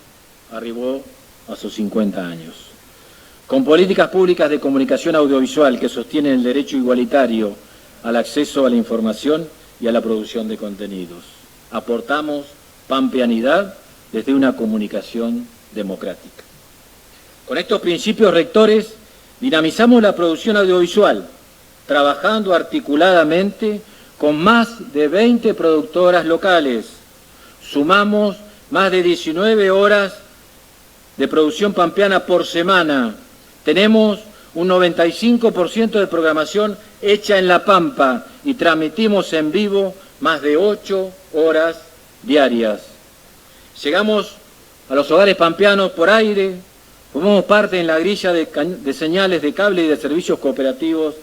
arribó a sus 50 años. Con políticas públicas de comunicación audiovisual que sostienen el derecho igualitario al acceso a la información y a la producción de contenidos. aportamos pampeanidad desde una comunicación democrática. Con estos principios rectores dinamizamos la producción audiovisual, trabajando articuladamente con más de 20 productoras locales. Sumamos más de 19 horas de producción pampeana por semana. Tenemos un 95% de programación hecha en La Pampa y transmitimos en vivo más de 8 horas diarias. Llegamos a los hogares pampeanos por aire, formamos parte en la grilla de señales de cable y de servicios cooperativos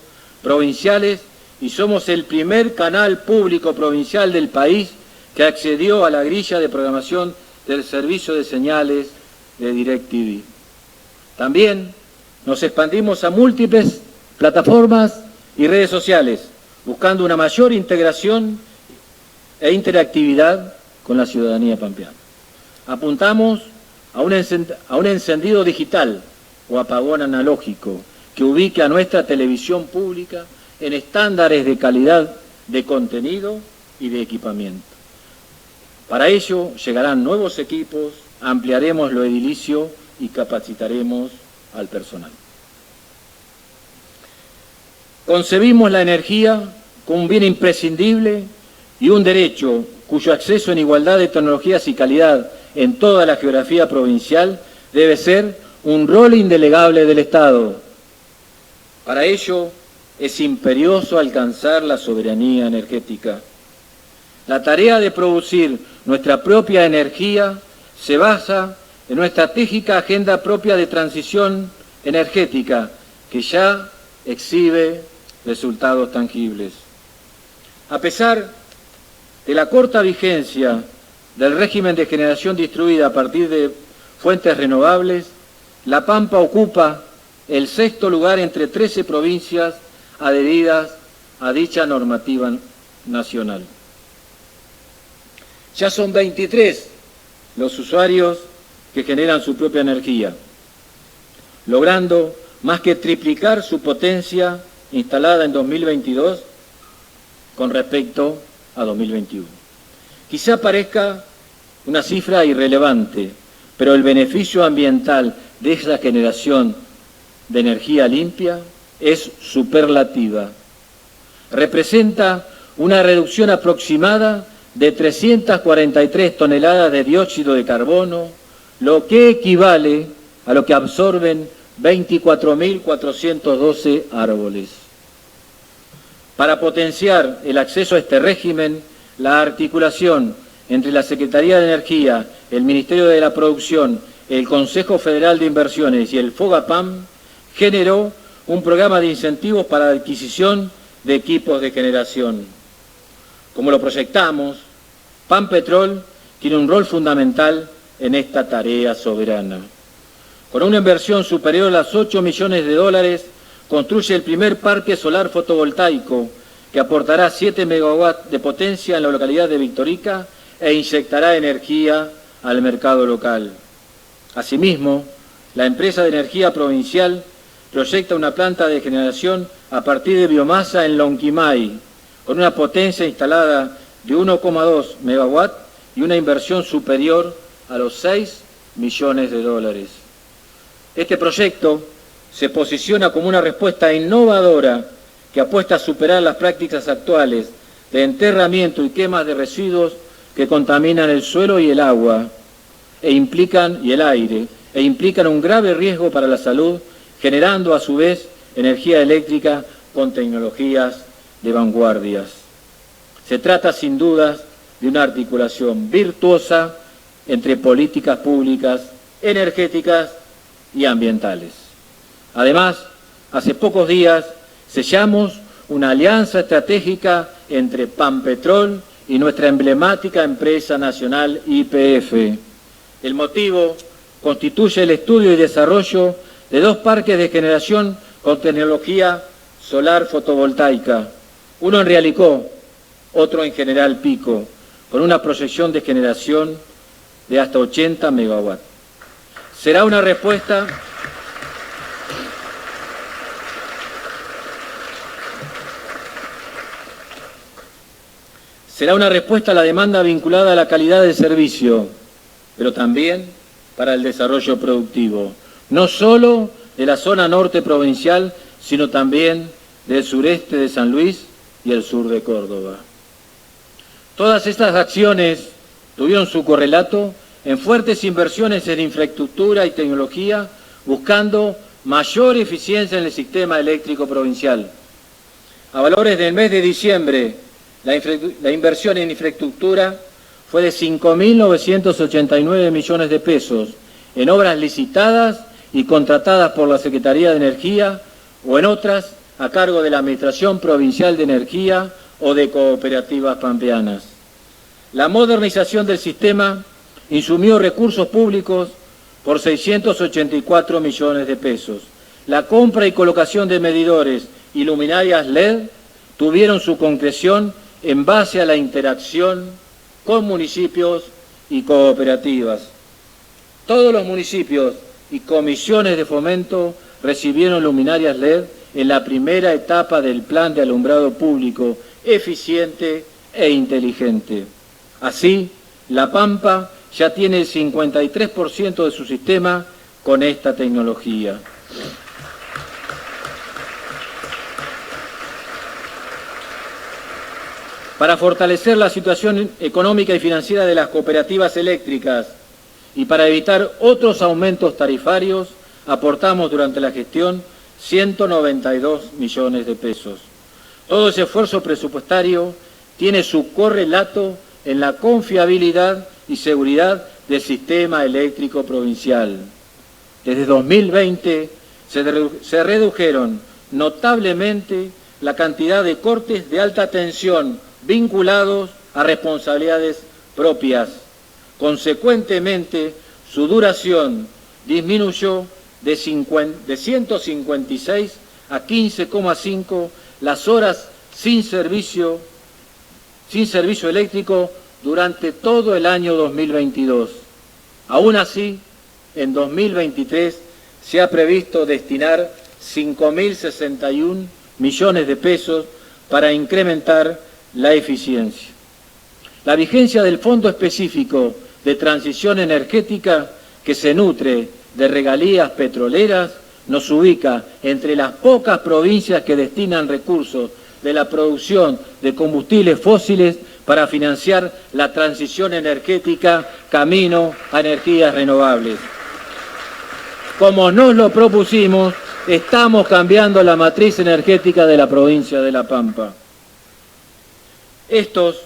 provinciales y somos el primer canal público provincial del país que accedió a la grilla de programación del servicio de señales de DirecTV. También nos expandimos a múltiples plataformas y redes sociales, buscando una mayor integración e interactividad con la ciudadanía pampeana. Apuntamos a un encendido digital o apagón analógico que ubique a nuestra televisión pública en estándares de calidad de contenido y de equipamiento. Para ello llegarán nuevos equipos, ampliaremos lo edilicio y capacitaremos al personal. Concebimos la energía como un bien imprescindible y un derecho cuyo acceso en igualdad de tecnologías y calidad en toda la geografía provincial debe ser un rol indelegable del Estado. Para ello es imperioso alcanzar la soberanía energética. La tarea de producir nuestra propia energía se basa en una estratégica agenda propia de transición energética que ya exhibe resultados tangibles. A pesar de la corta vigencia del régimen de generación distribuida a partir de fuentes renovables, La Pampa ocupa el 6º lugar entre 13 provincias adheridas a dicha normativa nacional. Ya son 23 los usuarios que generan su propia energía, logrando más que triplicar su potencia instalada en 2022 con respecto a 2021. Quizá parezca una cifra irrelevante, pero el beneficio ambiental de esa generación de energía limpia es superlativa. Representa una reducción aproximada de 343 toneladas de dióxido de carbono, lo que equivale a lo que absorben 24.412 árboles. Para potenciar el acceso a este régimen, la articulación entre la Secretaría de Energía, el Ministerio de la Producción, el Consejo Federal de Inversiones y el FOGAPAM generó un programa de incentivos para la adquisición de equipos de generación. Como lo proyectamos, Pampetrol tiene un rol fundamental en esta tarea soberana. Con una inversión superior a los 8 millones de dólares, construye el primer parque solar fotovoltaico que aportará 7 megawatts de potencia en la localidad de Victorica e inyectará energía al mercado local. Asimismo, la empresa de energía provincial proyecta una planta de generación a partir de biomasa en Lonquimay, con una potencia instalada de 1,2 megawatts y una inversión superior a los 6 millones de dólares. Este proyecto se posiciona como una respuesta innovadora que apuesta a superar las prácticas actuales de enterramiento y quemas de residuos que contaminan el suelo y el agua y el aire e implican un grave riesgo para la salud, generando a su vez energía eléctrica con tecnologías de vanguardias. Se trata sin dudas de una articulación virtuosa entre políticas públicas, energéticas y ambientales. Además, hace pocos días sellamos una alianza estratégica entre Pampetrol y nuestra emblemática empresa nacional YPF. El motivo constituye el estudio y desarrollo de 2 parques de generación con tecnología solar fotovoltaica, uno en Realicó, otro en General Pico, con una proyección de generación de hasta 80 megawatts. Será una respuesta Será una respuesta a la demanda vinculada a la calidad del servicio, pero también para el desarrollo productivo, no solo de la zona norte provincial, sino también del sureste de San Luis y el sur de Córdoba. Todas estas acciones tuvieron su correlato en fuertes inversiones en infraestructura y tecnología, buscando mayor eficiencia en el sistema eléctrico provincial. A valores del mes de diciembre, la inversión en infraestructura fue de 5.989 millones de pesos en obras licitadas y contratadas por la Secretaría de Energía o en otras a cargo de la Administración Provincial de Energía o de cooperativas pampeanas. La modernización del sistema insumió recursos públicos por 684 millones de pesos. La compra y colocación de medidores y luminarias LED tuvieron su concreción en base a la interacción con municipios y cooperativas. Todos los municipios y comisiones de fomento recibieron luminarias LED en la primera etapa del plan de alumbrado público eficiente e inteligente. Así, La Pampa ya tiene el 53% de su sistema con esta tecnología. Para fortalecer la situación económica y financiera de las cooperativas eléctricas y para evitar otros aumentos tarifarios, aportamos durante la gestión 192 millones de pesos. Todo ese esfuerzo presupuestario tiene su correlato en la confiabilidad y seguridad del sistema eléctrico provincial. Desde 2020 se redujeron notablemente la cantidad de cortes de alta tensión vinculados a responsabilidades propias. Consecuentemente, su duración disminuyó de 156 a 15,5 las horas sin servicio eléctrico durante todo el año 2022. Aún así, en 2023 se ha previsto destinar 5.061 millones de pesos para incrementar la eficiencia. La vigencia del Fondo Específico de Transición Energética, que se nutre de regalías petroleras, nos ubica entre las pocas provincias que destinan recursos de la producción de combustibles fósiles para financiar la transición energética camino a energías renovables. Como nos lo propusimos, estamos cambiando la matriz energética de la provincia de La Pampa. Estos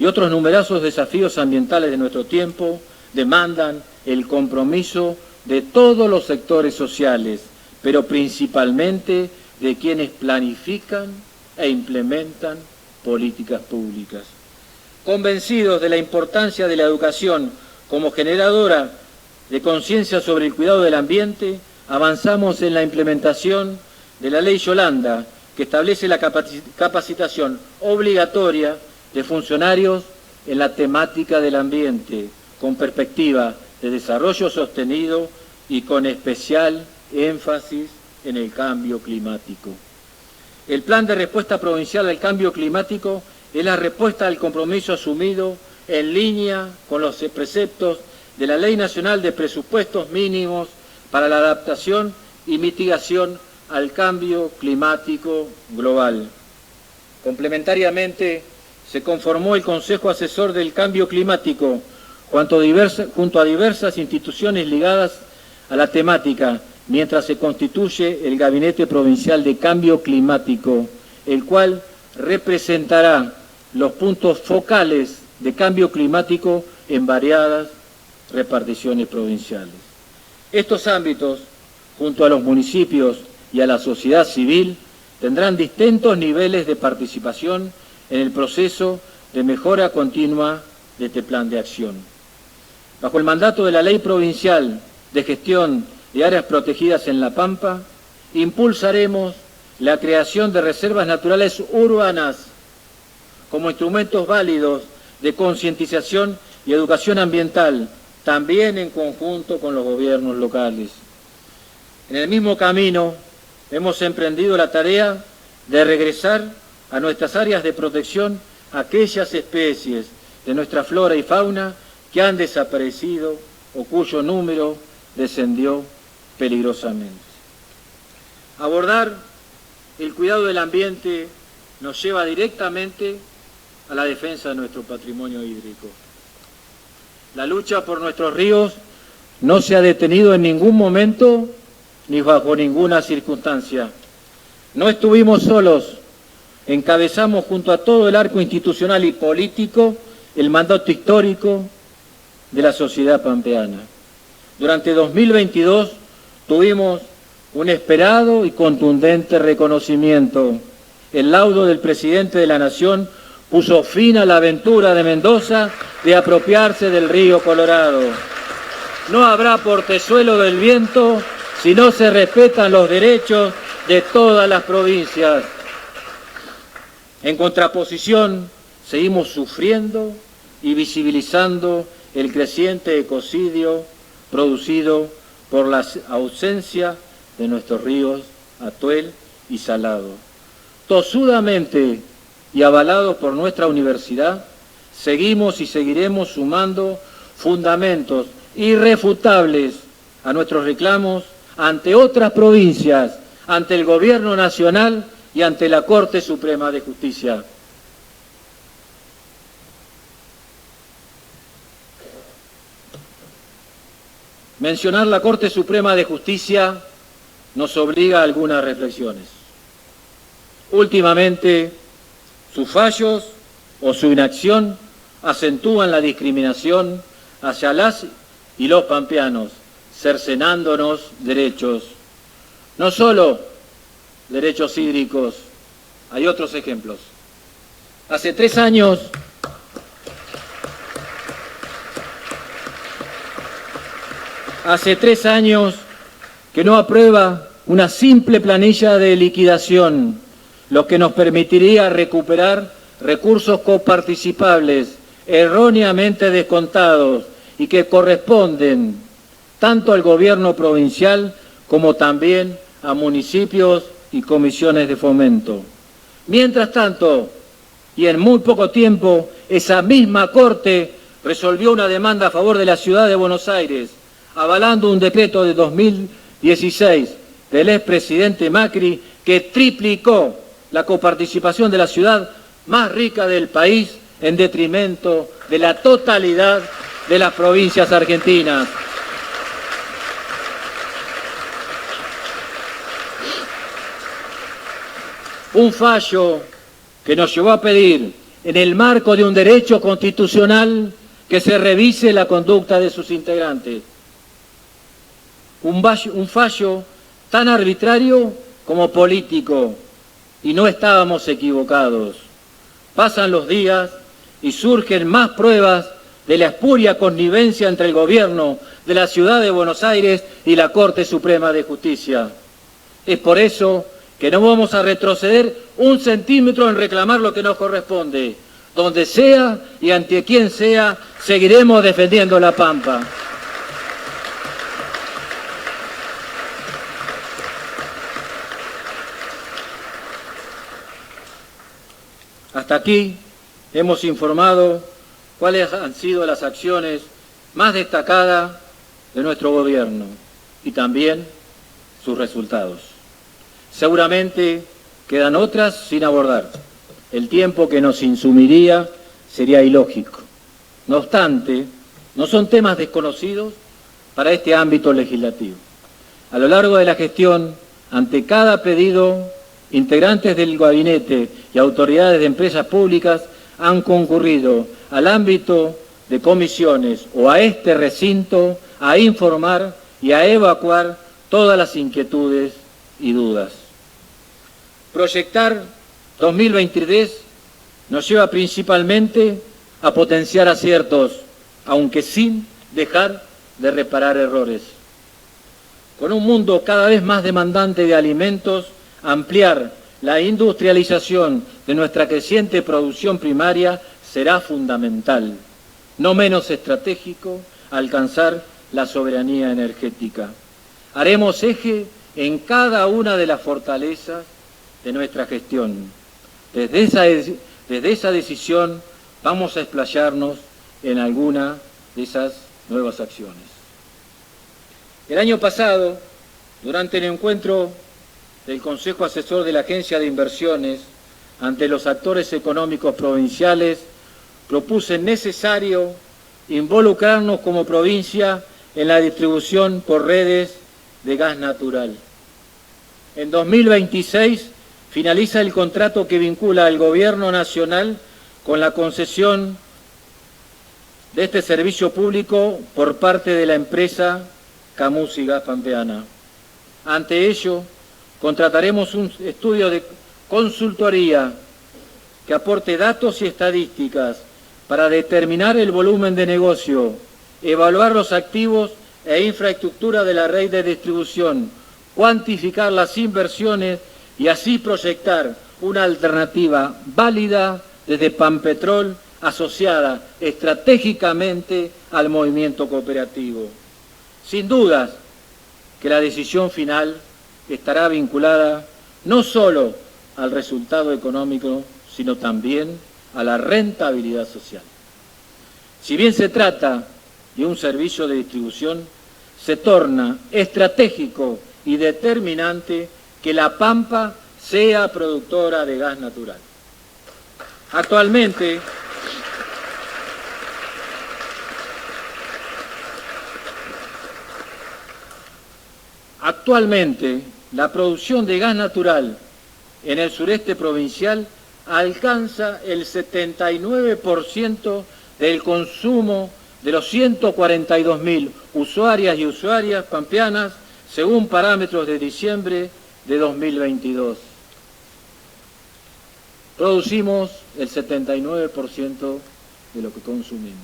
y otros numerosos desafíos ambientales de nuestro tiempo demandan el compromiso de todos los sectores sociales, pero principalmente de quienes planifican e implementan políticas públicas. Convencidos de la importancia de la educación como generadora de conciencia sobre el cuidado del ambiente, avanzamos en la implementación de la Ley Yolanda, que establece la capacitación obligatoria de funcionarios en la temática del ambiente, con perspectiva de desarrollo sostenido y con especial énfasis en el cambio climático. El Plan de Respuesta Provincial al Cambio Climático es la respuesta al compromiso asumido en línea con los preceptos de la Ley Nacional de Presupuestos Mínimos para la Adaptación y Mitigación al Cambio Climático Global. Complementariamente, se conformó el Consejo Asesor del Cambio Climático junto a diversas instituciones ligadas a la temática, mientras se constituye el Gabinete Provincial de Cambio Climático, el cual representará los puntos focales de cambio climático en variadas reparticiones provinciales. Estos ámbitos, junto a los municipios y a la sociedad civil, tendrán distintos niveles de participación en el proceso de mejora continua de este plan de acción. Bajo el mandato de la Ley Provincial de Gestión de Áreas Protegidas en La Pampa, impulsaremos la creación de reservas naturales urbanas como instrumentos válidos de concientización y educación ambiental, también en conjunto con los gobiernos locales. En el mismo camino, hemos emprendido la tarea de regresar a nuestras áreas de protección aquellas especies de nuestra flora y fauna que han desaparecido o cuyo número descendió peligrosamente. Abordar el cuidado del ambiente nos lleva directamente a la defensa de nuestro patrimonio hídrico. La lucha por nuestros ríos no se ha detenido en ningún momento ni bajo ninguna circunstancia. No estuvimos solos, encabezamos junto a todo el arco institucional y político el mandato histórico de la sociedad pampeana. Durante 2022 tuvimos un esperado y contundente reconocimiento. El laudo del presidente de la Nación puso fin a la aventura de Mendoza de apropiarse del río Colorado. No habrá portezuelo del viento si no se respetan los derechos de todas las provincias. En contraposición, seguimos sufriendo y visibilizando el creciente ecocidio producido por la ausencia de nuestros ríos Atuel y Salado. Tosudamente y avalados por nuestra universidad, seguimos y seguiremos sumando fundamentos irrefutables a nuestros reclamos ante otras provincias, ante el Gobierno Nacional y ante la Corte Suprema de Justicia. Mencionar la Corte Suprema de Justicia nos obliga a algunas reflexiones. Últimamente, sus fallos o su inacción acentúan la discriminación hacia las y los pampeanos, cercenándonos derechos. No solo derechos hídricos, hay otros ejemplos. Hace 3 años, que no aprueba una simple planilla de liquidación, lo que nos permitiría recuperar recursos coparticipables erróneamente descontados y que corresponden tanto al gobierno provincial como también a municipios y comisiones de fomento. Mientras tanto, y en muy poco tiempo, esa misma Corte resolvió una demanda a favor de la ciudad de Buenos Aires, avalando un decreto de 2016 del expresidente Macri que triplicó la coparticipación de la ciudad más rica del país en detrimento de la totalidad de las provincias argentinas. Un fallo que nos llevó a pedir, en el marco de un derecho constitucional, que se revise la conducta de sus integrantes. Un fallo tan arbitrario como político, y no estábamos equivocados. Pasan los días y surgen más pruebas de la espuria connivencia entre el gobierno de la ciudad de Buenos Aires y la Corte Suprema de Justicia. Es por eso que no vamos a retroceder un centímetro en reclamar lo que nos corresponde. Donde sea y ante quien sea, seguiremos defendiendo la Pampa. Hasta aquí hemos informado cuáles han sido las acciones más destacadas de nuestro gobierno y también sus resultados. Seguramente quedan otras sin abordar. El tiempo que nos insumiría sería ilógico. No obstante, no son temas desconocidos para este ámbito legislativo. A lo largo de la gestión, ante cada pedido, integrantes del gabinete y autoridades de empresas públicas han concurrido al ámbito de comisiones o a este recinto a informar y a evacuar todas las inquietudes y dudas. Proyectar 2023 nos lleva principalmente a potenciar aciertos, aunque sin dejar de reparar errores. Con un mundo cada vez más demandante de alimentos, ampliar la industrialización de nuestra creciente producción primaria será fundamental. No menos estratégico alcanzar la soberanía energética. Haremos eje en cada una de las fortalezas de nuestra gestión, desde esa Desde esa decisión vamos a explayarnos en alguna de esas nuevas acciones. El año pasado, durante el encuentro del Consejo Asesor de la Agencia de Inversiones, ante los actores económicos provinciales, propuse necesario involucrarnos como provincia en la distribución por redes de gas natural. En 2026 finaliza el contrato que vincula al Gobierno Nacional con la concesión de este servicio público por parte de la empresa Camusi Gas Pampeana. Ante ello, contrataremos un estudio de consultoría que aporte datos y estadísticas para determinar el volumen de negocio, evaluar los activos e infraestructura de la red de distribución, cuantificar las inversiones y así proyectar una alternativa válida desde Pampetrol asociada estratégicamente al movimiento cooperativo. Sin dudas que la decisión final estará vinculada no solo al resultado económico, sino también a la rentabilidad social. Si bien se trata de un servicio de distribución, se torna estratégico y determinante que La Pampa sea productora de gas natural. Actualmente, la producción de gas natural en el sureste provincial alcanza el 79% del consumo de los 142.000 usuarias y usuarias pampeanas, según parámetros de diciembre de 2022. Producimos el 79% de lo que consumimos.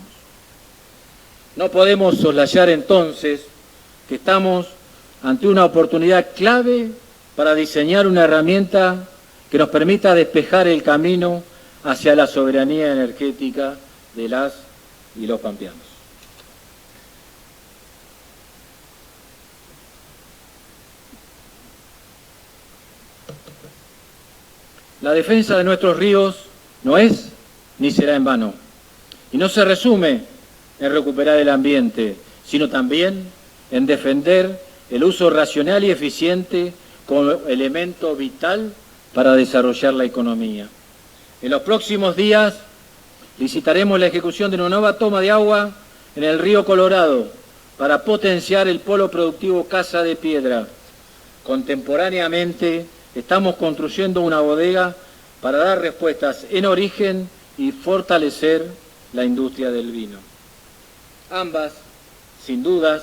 No podemos soslayar entonces que estamos ante una oportunidad clave para diseñar una herramienta que nos permita despejar el camino hacia la soberanía energética de las y los pampeanos. La defensa de nuestros ríos no es ni será en vano, y no se resume en recuperar el ambiente, sino también en defender el uso racional y eficiente como elemento vital para desarrollar la economía. En los próximos días licitaremos la ejecución de una nueva toma de agua en el río Colorado para potenciar el polo productivo Casa de Piedra. Contemporáneamente estamos construyendo una bodega para dar respuestas en origen y fortalecer la industria del vino. Ambas, sin dudas,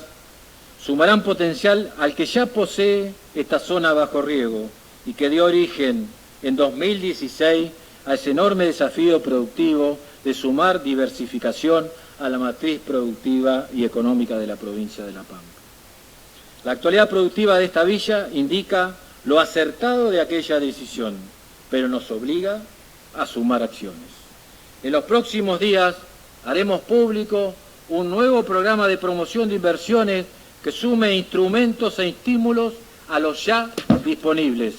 sumarán potencial al que ya posee esta zona bajo riego y que dio origen en 2016 a ese enorme desafío productivo de sumar diversificación a la matriz productiva y económica de la provincia de La Pampa. La actualidad productiva de esta villa indica lo acertado de aquella decisión, pero nos obliga a sumar acciones. En los próximos días haremos público un nuevo programa de promoción de inversiones que sume instrumentos e estímulos a los ya disponibles.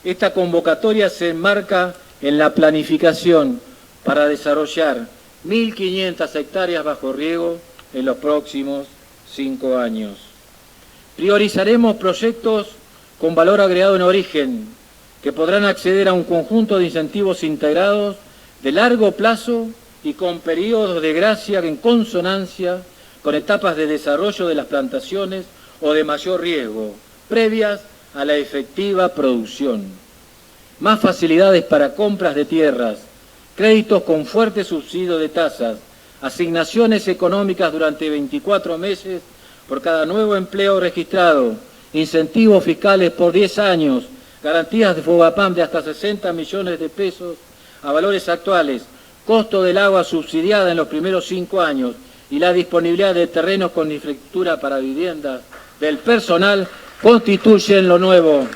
Esta convocatoria se enmarca en la planificación para desarrollar 1.500 hectáreas bajo riego en los próximos 5 años. Priorizaremos proyectos con valor agregado en origen, que podrán acceder a un conjunto de incentivos integrados de largo plazo y con periodos de gracia en consonancia con etapas de desarrollo de las plantaciones o de mayor riesgo, previas a la efectiva producción. Más facilidades para compras de tierras, créditos con fuerte subsidio de tasas, asignaciones económicas durante 24 meses por cada nuevo empleo registrado, incentivos fiscales por 10 años, garantías de Fogapam de hasta 60 millones de pesos a valores actuales, costo del agua subsidiada en los primeros 5 años y la disponibilidad de terrenos con infraestructura para viviendas del personal constituyen lo nuevo.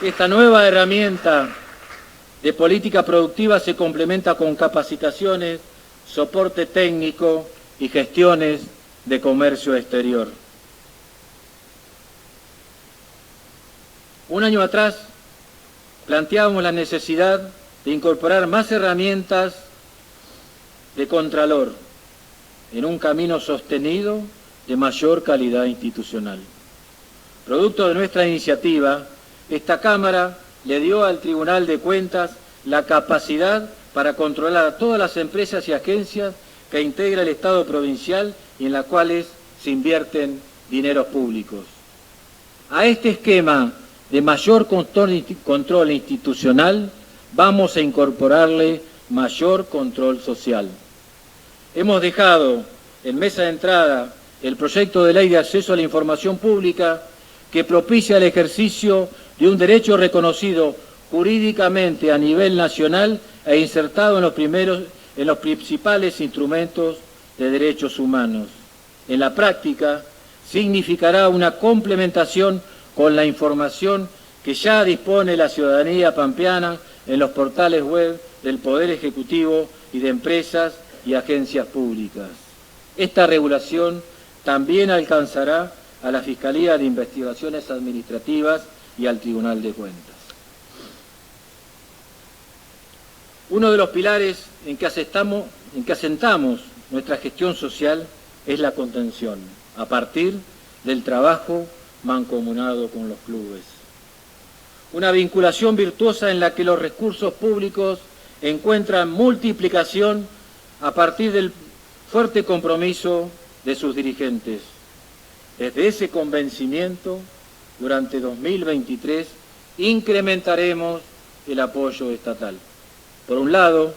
Esta nueva herramienta de política productiva se complementa con capacitaciones, soporte técnico y gestiones de comercio exterior. Un año atrás planteábamos la necesidad de incorporar más herramientas de contralor en un camino sostenido de mayor calidad institucional. Producto de nuestra iniciativa, esta Cámara le dio al Tribunal de Cuentas la capacidad para controlar a todas las empresas y agencias que integra el Estado provincial y en las cuales se invierten dineros públicos. A este esquema de mayor control institucional vamos a incorporarle mayor control social. Hemos dejado en mesa de entrada el proyecto de ley de acceso a la información pública que propicia el ejercicio de un derecho reconocido jurídicamente a nivel nacional e insertado en los principales instrumentos de derechos humanos. En la práctica, significará una complementación con la información que ya dispone la ciudadanía pampeana en los portales web del Poder Ejecutivo y de empresas y agencias públicas. Esta regulación también alcanzará a la Fiscalía de Investigaciones Administrativas y al Tribunal de Cuentas. Uno de los pilares en que asentamos nuestra gestión social es la contención, a partir del trabajo mancomunado con los clubes. Una vinculación virtuosa en la que los recursos públicos encuentran multiplicación a partir del fuerte compromiso de sus dirigentes. Desde ese convencimiento, durante 2023, incrementaremos el apoyo estatal. Por un lado,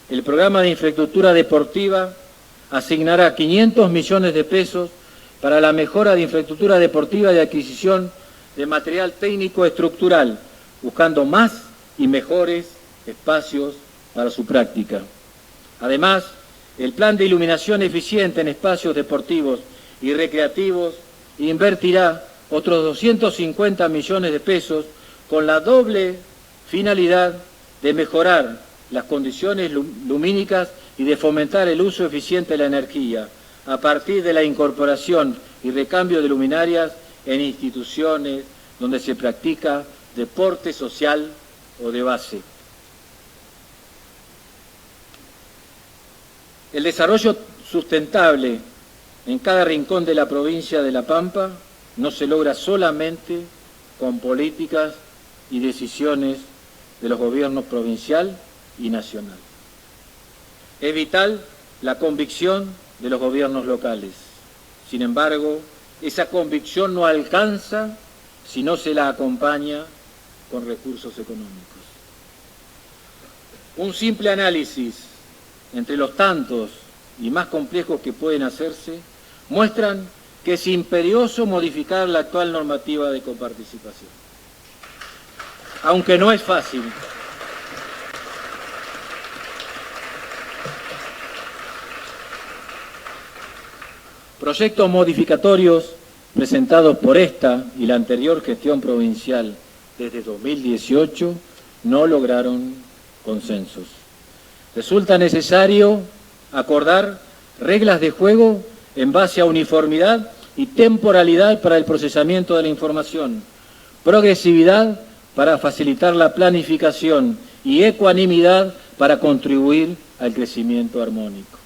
el programa de infraestructura deportiva asignará 500 millones de pesos para la mejora de infraestructura deportiva y adquisición de material técnico estructural, buscando más y mejores espacios para su práctica. Además, el plan de iluminación eficiente en espacios deportivos y recreativos invertirá otros 250 millones de pesos con la doble finalidad de mejorar las condiciones lumínicas y de fomentar el uso eficiente de la energía a partir de la incorporación y recambio de luminarias en instituciones donde se practica deporte social o de base. El desarrollo sustentable en cada rincón de la provincia de La Pampa no se logra solamente con políticas y decisiones de los gobiernos provincial y nacional. Es vital la convicción de los gobiernos locales. Sin embargo, esa convicción no alcanza si no se la acompaña con recursos económicos. Un simple análisis entre los tantos y más complejos que pueden hacerse muestran que es imperioso modificar la actual normativa de coparticipación. Aunque no es fácil. Proyectos modificatorios presentados por esta y la anterior gestión provincial desde 2018 no lograron consensos. Resulta necesario acordar reglas de juego en base a uniformidad y temporalidad para el procesamiento de la información, progresividad para facilitar la planificación y ecuanimidad para contribuir al crecimiento armónico.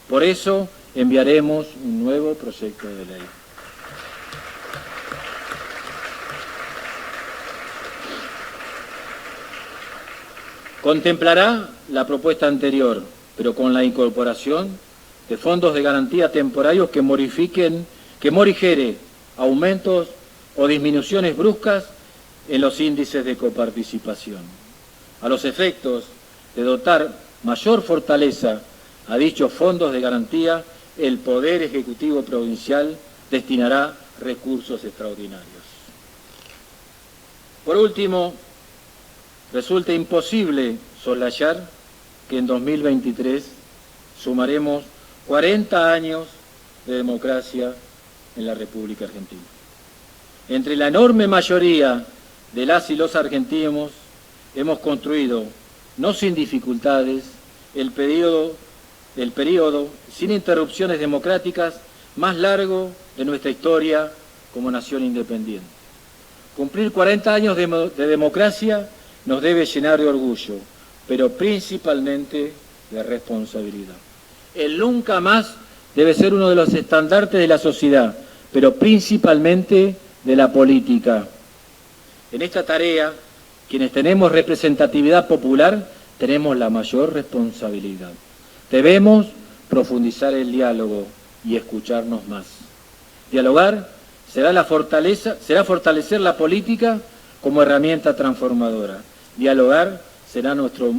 Por eso enviaremos un nuevo proyecto de ley. Contemplará la propuesta anterior, pero con la incorporación de fondos de garantía temporarios que morigere aumentos o disminuciones bruscas en los índices de coparticipación. A los efectos de dotar mayor fortaleza a dichos fondos de garantía, el Poder Ejecutivo Provincial destinará recursos extraordinarios. Por último, resulta imposible soslayar que en 2023 sumaremos 40 años de democracia en la República Argentina. Entre la enorme mayoría de las y los argentinos hemos construido, no sin dificultades, el periodo sin interrupciones democráticas más largo de nuestra historia como nación independiente. Cumplir 40 años de democracia nos debe llenar de orgullo, pero principalmente de responsabilidad. El nunca más debe ser uno de los estandartes de la sociedad, pero principalmente de la política. En esta tarea, quienes tenemos representatividad popular, tenemos la mayor responsabilidad. Debemos profundizar el diálogo y escucharnos más. Dialogar será fortalecer la política como herramienta transformadora. Dialogar será nuestro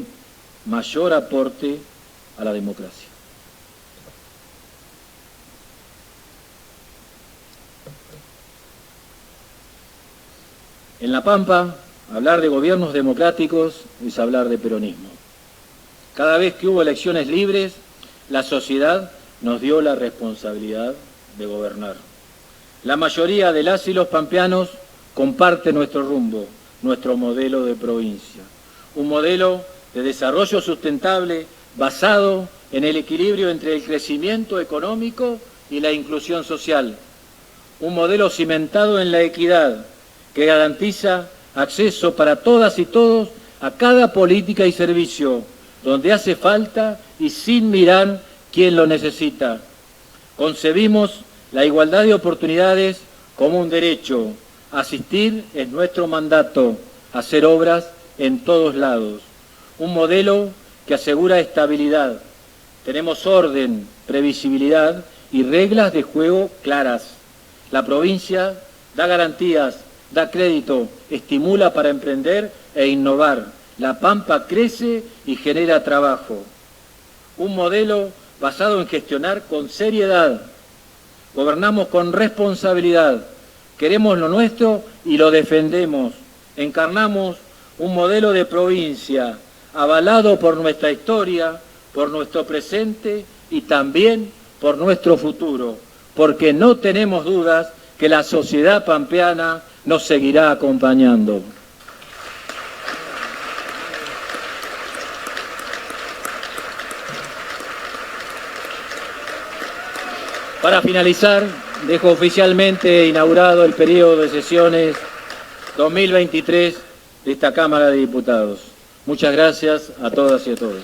mayor aporte a la democracia. En La Pampa, hablar de gobiernos democráticos es hablar de peronismo. Cada vez que hubo elecciones libres, la sociedad nos dio la responsabilidad de gobernar. La mayoría de las y los pampeanos comparte nuestro rumbo, nuestro modelo de provincia. Un modelo de desarrollo sustentable basado en el equilibrio entre el crecimiento económico y la inclusión social. Un modelo cimentado en la equidad que garantiza acceso para todas y todos a cada política y servicio donde hace falta y sin mirar quién lo necesita. Concebimos la igualdad de oportunidades como un derecho. Asistir es nuestro mandato, hacer obras en todos lados. Un modelo que asegura estabilidad. Tenemos orden, previsibilidad y reglas de juego claras. La provincia da garantías, da crédito, estimula para emprender e innovar. La Pampa crece y genera trabajo. Un modelo basado en gestionar con seriedad. Gobernamos con responsabilidad. Queremos lo nuestro y lo defendemos. Encarnamos un modelo de provincia avalado por nuestra historia, por nuestro presente y también por nuestro futuro, porque no tenemos dudas que la sociedad pampeana nos seguirá acompañando. Para finalizar, dejo oficialmente inaugurado el periodo de sesiones 2023 de esta Cámara de Diputados. Muchas gracias a todas y a todos.